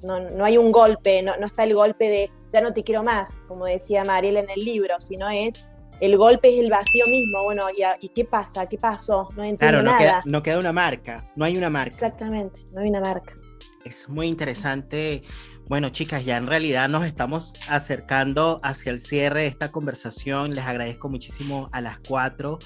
No hay un golpe, no está el golpe de ya no te quiero más, como decía Mariela en el libro, sino el golpe es el vacío mismo. Bueno, ¿y qué pasa? ¿Qué pasó? No entiendo nada. No queda una marca, no hay una marca. Exactamente, no hay una marca. Es muy interesante. Bueno, chicas, ya en realidad nos estamos acercando hacia el cierre de esta conversación. Les agradezco muchísimo a las 4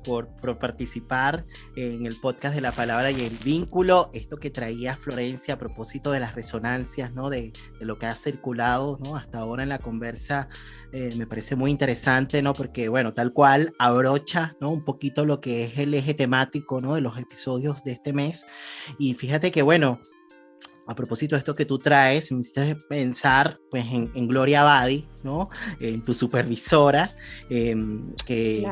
por participar en el podcast de La Palabra y el Vínculo. Esto que traía Florencia a propósito de las resonancias, ¿no? De lo que ha circulado, ¿no? Hasta ahora en la conversa, me parece muy interesante, ¿no? Porque, bueno, tal cual abrocha, ¿no? Un poquito lo que es el eje temático, ¿no? De los episodios de este mes. Y fíjate que, bueno, a propósito de esto que tú traes, me hiciste pensar pues, en Gloria Abadi, ¿no? En tu supervisora, que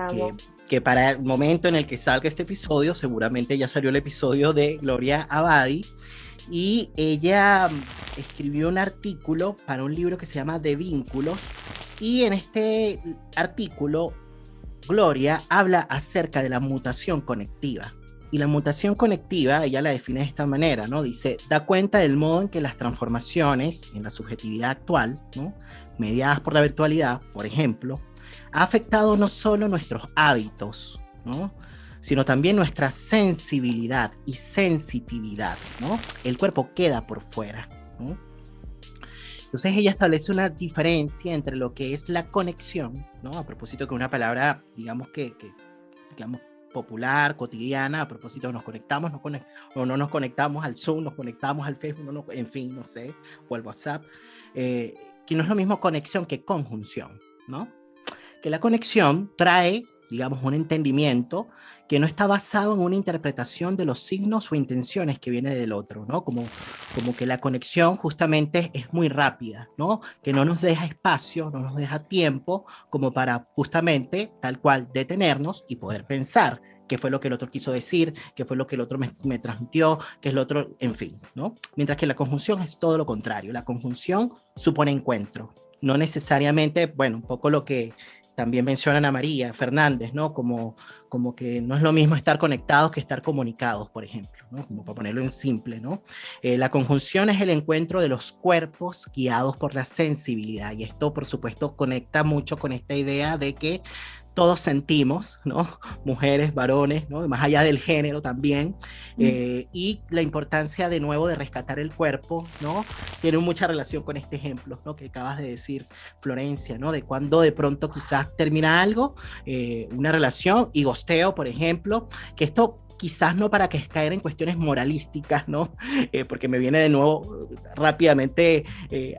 para el momento en el que salga este episodio, seguramente ya salió el episodio de Gloria Abadi, y ella escribió un artículo para un libro que se llama De Vínculos, Y en este artículo, Gloria habla acerca de la mutación conectiva. Y la mutación conectiva, ella la define de esta manera, ¿no? Dice, da cuenta del modo en que las transformaciones en la subjetividad actual, ¿no?, mediadas por la virtualidad, por ejemplo, ha afectado no solo nuestros hábitos, ¿no?, sino también nuestra sensibilidad y sensitividad, ¿no? El cuerpo queda por fuera, ¿no? Entonces ella establece una diferencia entre lo que es la conexión, ¿no? A propósito que una palabra, digamos digamos, popular, cotidiana, a propósito nos conectamos, o no nos conectamos al Zoom, nos conectamos al Facebook, en fin, no sé, o al WhatsApp, que no es lo mismo conexión que conjunción, ¿no? Que la conexión trae, digamos, un entendimiento que no está basado en una interpretación de los signos o intenciones que viene del otro, ¿no? Como que la conexión justamente es muy rápida, ¿no? Que no nos deja espacio, no nos deja tiempo como para justamente tal cual detenernos y poder pensar qué fue lo que el otro quiso decir, qué fue lo que el otro me transmitió, qué es lo otro, en fin, ¿no? Mientras que la conjunción es todo lo contrario. La conjunción supone encuentro, no necesariamente, bueno, un poco lo que también mencionan a María Fernández, ¿no? Como que no es lo mismo estar conectados que estar comunicados, por ejemplo, ¿no? Como para ponerlo en simple, ¿no? La conjunción es el encuentro de los cuerpos guiados por la sensibilidad, y esto, por supuesto, conecta mucho con esta idea de que todos sentimos, ¿no? Mujeres, varones, ¿no? Más allá del género también, y la importancia de nuevo de rescatar el cuerpo, ¿no? Tiene mucha relación con este ejemplo, ¿no?, que acabas de decir, Florencia, ¿no? De cuando de pronto quizás termina algo, una relación, y gosteo, por ejemplo, que esto quizás no para que caer en cuestiones moralísticas, ¿no? Porque me viene de nuevo rápidamente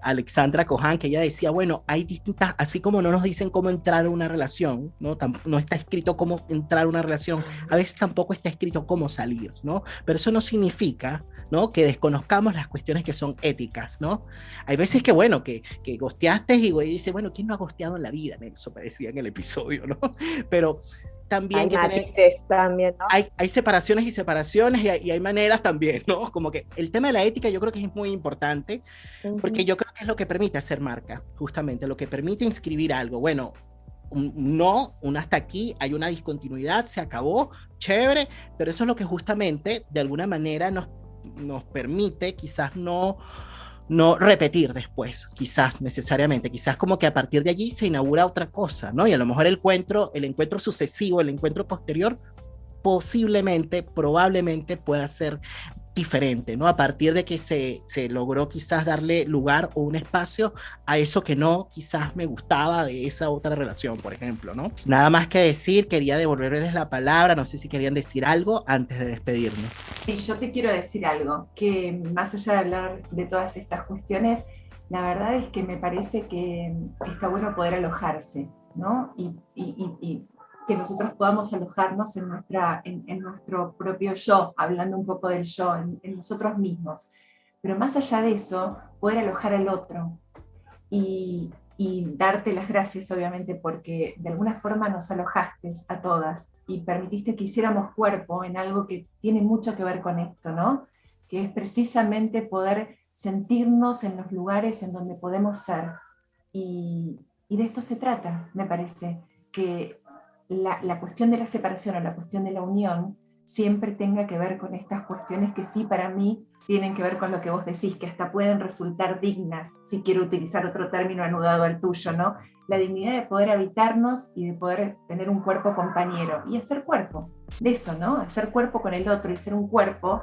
Alexandra Cohan, que ella decía, bueno, hay distintas, así como no nos dicen cómo entrar a una relación, ¿no? No está escrito cómo entrar a una relación, a veces tampoco está escrito cómo salir, ¿no? Pero eso no significa, ¿no?, que desconozcamos las cuestiones que son éticas, ¿no? Hay veces que, bueno, que gosteaste y dice, bueno, ¿quién no ha gosteado en la vida? Eso parecía en el episodio, ¿no? Pero también hay que matices también, ¿no? Hay separaciones y separaciones, y hay maneras también, ¿no? Como que el tema de la ética yo creo que es muy importante, porque yo creo que es lo que permite hacer marca, justamente, lo que permite inscribir algo. Bueno, un hasta aquí, hay una discontinuidad, se acabó, chévere, pero eso es lo que justamente, de alguna manera, nos permite quizás no repetir después, quizás necesariamente, quizás como que a partir de allí se inaugura otra cosa, ¿no? Y a lo mejor el encuentro sucesivo, el encuentro posterior, posiblemente, probablemente pueda ser diferente, ¿no? A partir de que se logró quizás darle lugar o un espacio a eso que no quizás me gustaba de esa otra relación, por ejemplo, ¿no? Nada más que decir, quería devolverles la palabra, no sé si querían decir algo antes de despedirnos. Sí, yo te quiero decir algo, que más allá de hablar de todas estas cuestiones, la verdad es que me parece que está bueno poder alojarse, ¿no? Y que nosotros podamos alojarnos en nuestro propio yo, hablando un poco del yo, en nosotros mismos. Pero más allá de eso, poder alojar al otro y darte las gracias, obviamente, porque de alguna forma nos alojaste a todas y permitiste que hiciéramos cuerpo en algo que tiene mucho que ver con esto, ¿no? Que es precisamente poder sentirnos en los lugares en donde podemos ser. Y de esto se trata, me parece, que la cuestión de la separación o la cuestión de la unión siempre tenga que ver con estas cuestiones que sí, para mí, tienen que ver con lo que vos decís, que hasta pueden resultar dignas, si quiero utilizar otro término anudado al tuyo, ¿no? La dignidad de poder habitarnos y de poder tener un cuerpo compañero y hacer cuerpo, de eso, ¿no? Hacer cuerpo con el otro y ser un cuerpo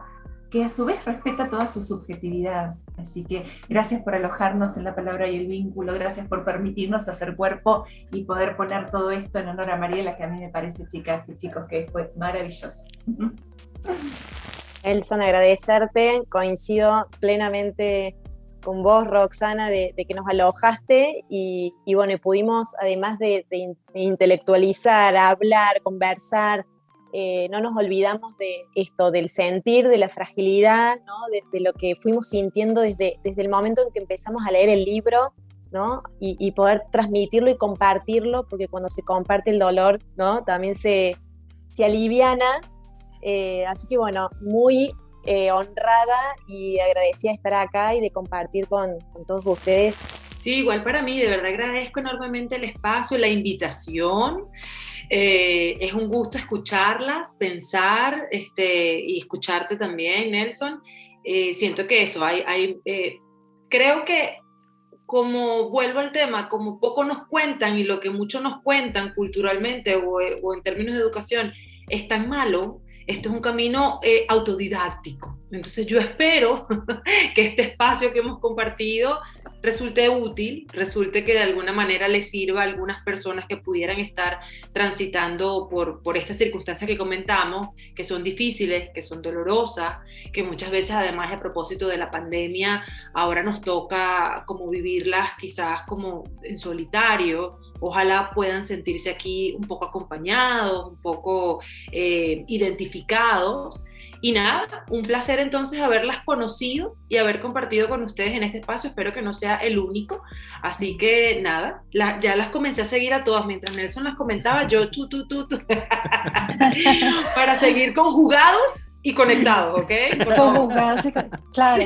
que a su vez respeta toda su subjetividad. Así que gracias por alojarnos en la palabra y el vínculo, gracias por permitirnos hacer cuerpo y poder poner todo esto en honor a Mariela, que a mí me parece, chicas y chicos, que fue maravilloso. Nelson, agradecerte, coincido plenamente con vos, Roxana, de que nos alojaste y bueno, y pudimos, además de intelectualizar, hablar, conversar, no nos olvidamos de esto, del sentir, de la fragilidad, ¿no? de lo que fuimos sintiendo desde el momento en que empezamos a leer el libro, ¿no? Y poder transmitirlo y compartirlo, porque cuando se comparte el dolor, ¿no?, también se aliviana. Así que bueno, muy honrada y agradecida de estar acá y de compartir con todos ustedes Sí, igual para mí, de verdad agradezco enormemente el espacio, la invitación. Es un gusto escucharlas, pensar y escucharte también, Nelson. Siento que eso, creo que como vuelvo al tema, como poco nos cuentan y lo que mucho nos cuentan culturalmente o en términos de educación es tan malo, esto es un camino autodidáctico. Entonces yo espero que este espacio que hemos compartido resulte útil, resulte que de alguna manera le sirva a algunas personas que pudieran estar transitando por estas circunstancias que comentamos, que son difíciles, que son dolorosas, que muchas veces además a propósito de la pandemia ahora nos toca como vivirlas quizás como en solitario. Ojalá puedan sentirse aquí un poco acompañados, un poco identificados. Y nada, un placer entonces haberlas conocido y haber compartido con ustedes en este espacio. Espero que no sea el único. Así que nada, ya las comencé a seguir a todas. Mientras Nelson las comentaba, yo tú. Para seguir conjugados y conectados, ¿ok? Conjugados y claro.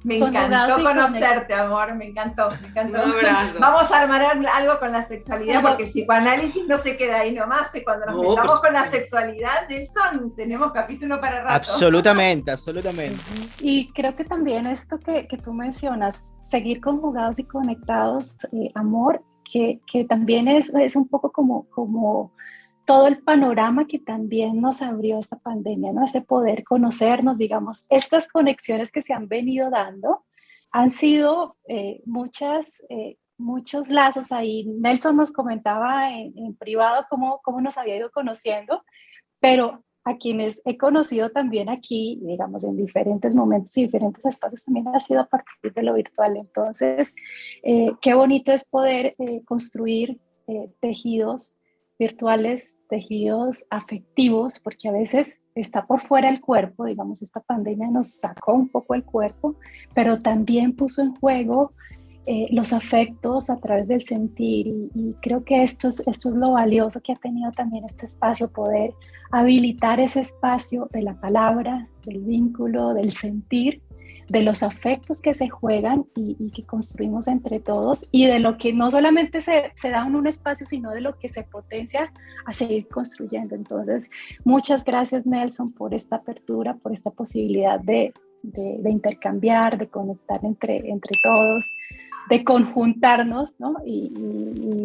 Me encantó conocerte, amor, me encantó. Un abrazo. Vamos a armar algo con la sexualidad, porque el psicoanálisis no se queda ahí nomás. Cuando nos metamos con la sexualidad, Nelson, tenemos capítulo para rato. Absolutamente. Y creo que también esto que tú mencionas, seguir conjugados y conectados, amor, que también es un poco como todo el panorama que también nos abrió esta pandemia, ¿no? Ese poder conocernos, digamos, estas conexiones que se han venido dando han sido muchos lazos ahí. Nelson nos comentaba en privado cómo nos había ido conociendo, pero a quienes he conocido también aquí, digamos, en diferentes momentos y diferentes espacios, también ha sido a partir de lo virtual. Entonces, qué bonito es poder construir tejidos virtuales, tejidos afectivos, porque a veces está por fuera el cuerpo, digamos, esta pandemia nos sacó un poco el cuerpo, pero también puso en juego los afectos a través del sentir, y creo que esto es lo valioso que ha tenido también este espacio, poder habilitar ese espacio de la palabra, del vínculo, del sentir, de los afectos que se juegan y que construimos entre todos, y de lo que no solamente se da en un espacio, sino de lo que se potencia a seguir construyendo. Entonces, muchas gracias, Nelson, por esta apertura, por esta posibilidad de intercambiar, de conectar entre todos, de conjuntarnos, ¿no? Y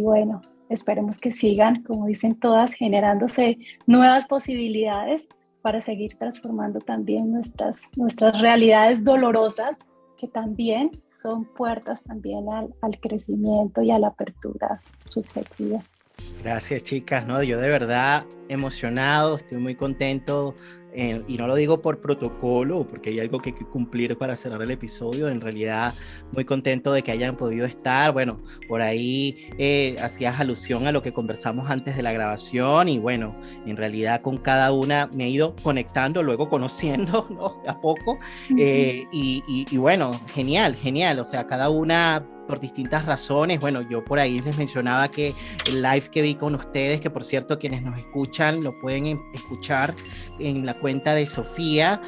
bueno, esperemos que sigan, como dicen todas, generándose nuevas posibilidades para seguir transformando también nuestras realidades dolorosas, que también son puertas también al crecimiento y a la apertura subjetiva. Gracias, chicas, ¿no? Yo de verdad emocionado, estoy muy contento, y no lo digo por protocolo, porque hay algo que hay que cumplir para cerrar el episodio. En realidad, muy contento de que hayan podido estar. Bueno, por ahí hacías alusión a lo que conversamos antes de la grabación, y bueno, en realidad con cada una me he ido conectando, luego conociendo, ¿no? A poco, y bueno, genial, o sea, cada una por distintas razones. Bueno, yo por ahí les mencionaba que el live que vi con ustedes, que por cierto quienes nos escuchan lo pueden escuchar en la cuenta de Sofía,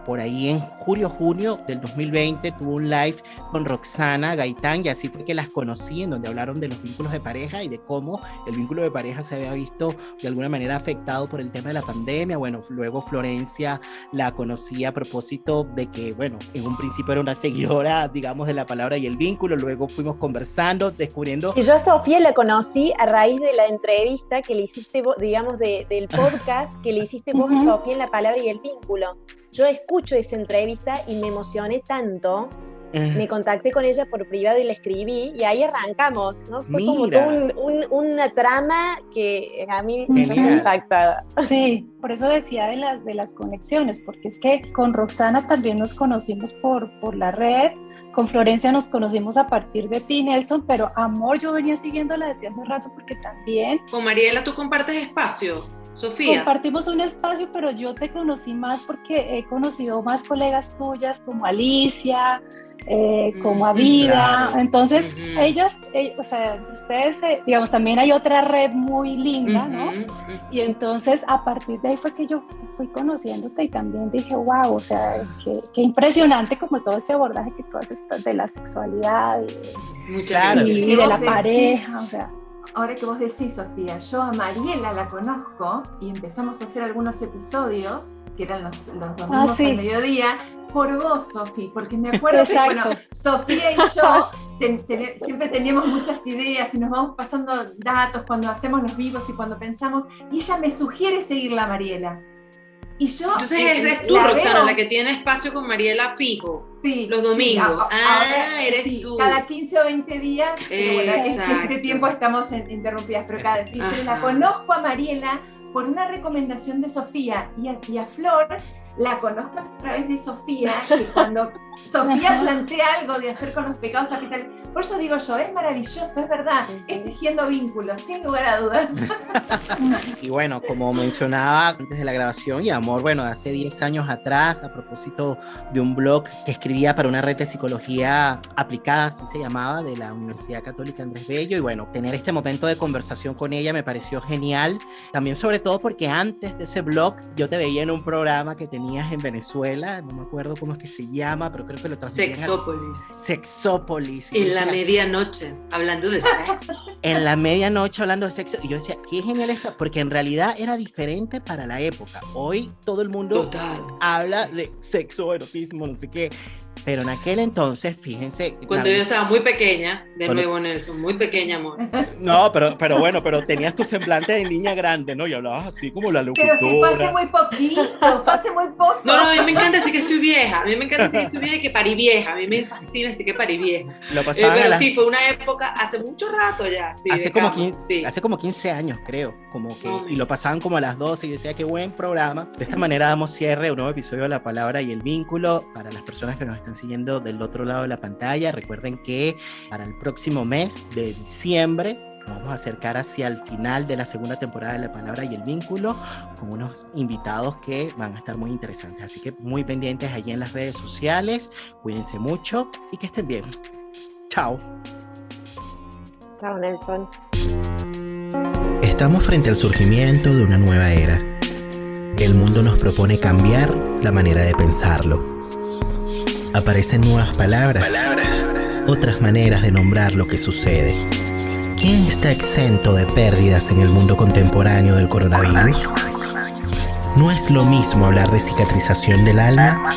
por ahí en junio del 2020 tuvo un live con Roxana Gaitán, y así fue que las conocí, en donde hablaron de los vínculos de pareja y de cómo el vínculo de pareja se había visto de alguna manera afectado por el tema de la pandemia. Bueno, luego Florencia la conocí a propósito de que, bueno, en un principio era una seguidora, digamos, de la palabra y el vínculo. Luego fuimos conversando, descubriendo. Y yo a Sofía la conocí a raíz de la entrevista que le hiciste vos, digamos, del podcast que le hiciste vos a Sofía en La Palabra y el Vínculo. Yo escucho esa entrevista y me emocioné tanto. Me contacté con ella por privado y le escribí, y ahí arrancamos, ¿no? Fue como una trama que a mí me impactada. Sí, por eso decía de las conexiones, porque es que con Roxana también nos conocimos por la red. Con Florencia nos conocimos a partir de ti, Nelson, pero amor, yo venía siguiéndola desde hace rato, porque también... Con Mariela tú compartes espacio, Sofía. Compartimos un espacio, pero yo te conocí más porque he conocido más colegas tuyas como Alicia, como a vida. Claro. Entonces, ellas, o sea, ustedes, digamos, también hay otra red muy linda, ¿no? Y entonces, a partir de ahí fue que yo fui conociéndote y también dije, wow, o sea, qué impresionante como todo este abordaje que tú haces de la sexualidad y de la pareja, o sea. Ahora que vos decís, Sofía, yo a Mariela la conozco y empezamos a hacer algunos episodios, que eran los domingos al mediodía, por vos, Sofía, porque me acuerdo que, bueno, Sofía y yo siempre teníamos muchas ideas y nos vamos pasando datos cuando hacemos los vivos y cuando pensamos, y ella me sugiere seguirla a Mariela. Y yo, entonces eres tú, Roxana, la que tiene espacio con Mariela fijo. Sí, los domingos. Ahora, eres tú. Cada 15 o 20 días, bueno, en este tiempo estamos interrumpidas, pero cada 15 la conozco a Mariela por una recomendación de Sofía y a Flor la conozco a través de Sofía, que cuando Sofía plantea algo de hacer con los pecados capitales, por eso digo yo, es maravilloso, es verdad, es tejiendo vínculos, sin lugar a dudas. Y bueno, como mencionaba antes de la grabación, y Amor, bueno, hace 10 años atrás, a propósito de un blog que escribía para una red de psicología aplicada, así se llamaba, de la Universidad Católica Andrés Bello, y bueno, tener este momento de conversación con ella me pareció genial, también sobre todo porque antes de ese blog yo te veía en un programa que tenías en Venezuela, no me acuerdo cómo es que se llama, pero creo que lo transmitían. Sexópolis. En la medianoche, hablando de sexo. En la medianoche hablando de sexo, y yo decía, qué genial está, porque en realidad era diferente para la época. Hoy todo el mundo habla de sexo, erotismo, no sé qué. Pero en aquel entonces, fíjense... Cuando yo estaba muy pequeña, nuevo Nelson, muy pequeña, amor. No, pero bueno, pero tenías tu semblante de niña grande, ¿no? Y hablabas así como la locutora. Pero si fue hace muy poco. No, a mí me encanta decir que estoy vieja, y que parí vieja, a mí me fascina decir que parí vieja. Lo pasaban pero sí, fue una época, hace mucho rato ya. Sí, hace como 15 años, creo, como que, y lo pasaban como a las 12, y yo decía, qué buen programa. De esta manera damos cierre a un nuevo episodio de La Palabra y el Vínculo. Para las personas que nos están siguiendo del otro lado de la pantalla, recuerden que para el próximo mes de diciembre nos vamos a acercar hacia el final de la segunda temporada de La Palabra y el Vínculo con unos invitados que van a estar muy interesantes, así que muy pendientes allí en las redes sociales, cuídense mucho y que estén bien. Chao. Chao, Nelson. Estamos frente al surgimiento de una nueva era. El mundo nos propone cambiar la manera de pensarlo. Aparecen nuevas palabras, otras maneras de nombrar lo que sucede. ¿Quién está exento de pérdidas en el mundo contemporáneo del coronavirus? No es lo mismo hablar de cicatrización del alma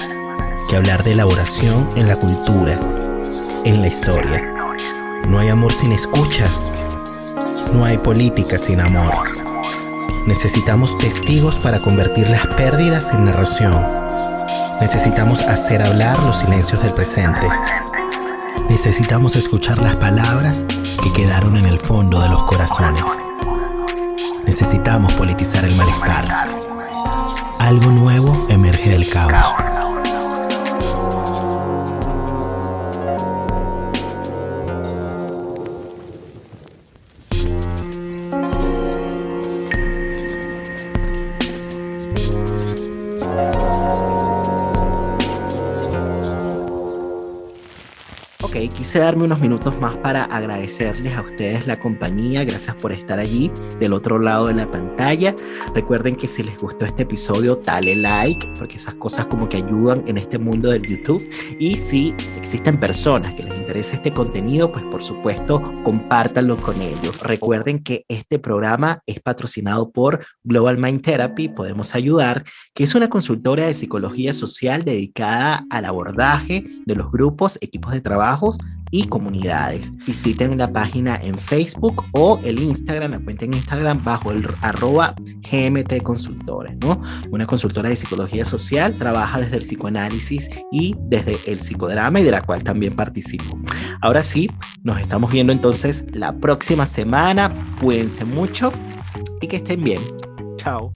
que hablar de elaboración en la cultura, en la historia. No hay amor sin escucha, no hay política sin amor. Necesitamos testigos para convertir las pérdidas en narración. Necesitamos hacer hablar los silencios del presente. Necesitamos escuchar las palabras que quedaron en el fondo de los corazones. Necesitamos politizar el malestar. Algo nuevo emerge del caos. Quise darme unos minutos más para agradecerles a ustedes la compañía. Gracias por estar allí del otro lado de la pantalla. Recuerden que si les gustó este episodio, dale like, porque esas cosas como que ayudan en este mundo del YouTube. Y si existen personas que les interesa este contenido, pues por supuesto compártanlo con ellos. Recuerden que este programa es patrocinado por Global Mind Therapy, Podemos Ayudar, que es una consultora de psicología social dedicada al abordaje de los grupos, equipos de trabajo y comunidades. Visiten la página en Facebook o el Instagram, la cuenta en Instagram bajo el @GMT Consultores, ¿no? Una consultora de psicología social, trabaja desde el psicoanálisis y desde el psicodrama, y de la cual también participo. Ahora sí, nos estamos viendo entonces la próxima semana. Cuídense mucho y que estén bien. Chao.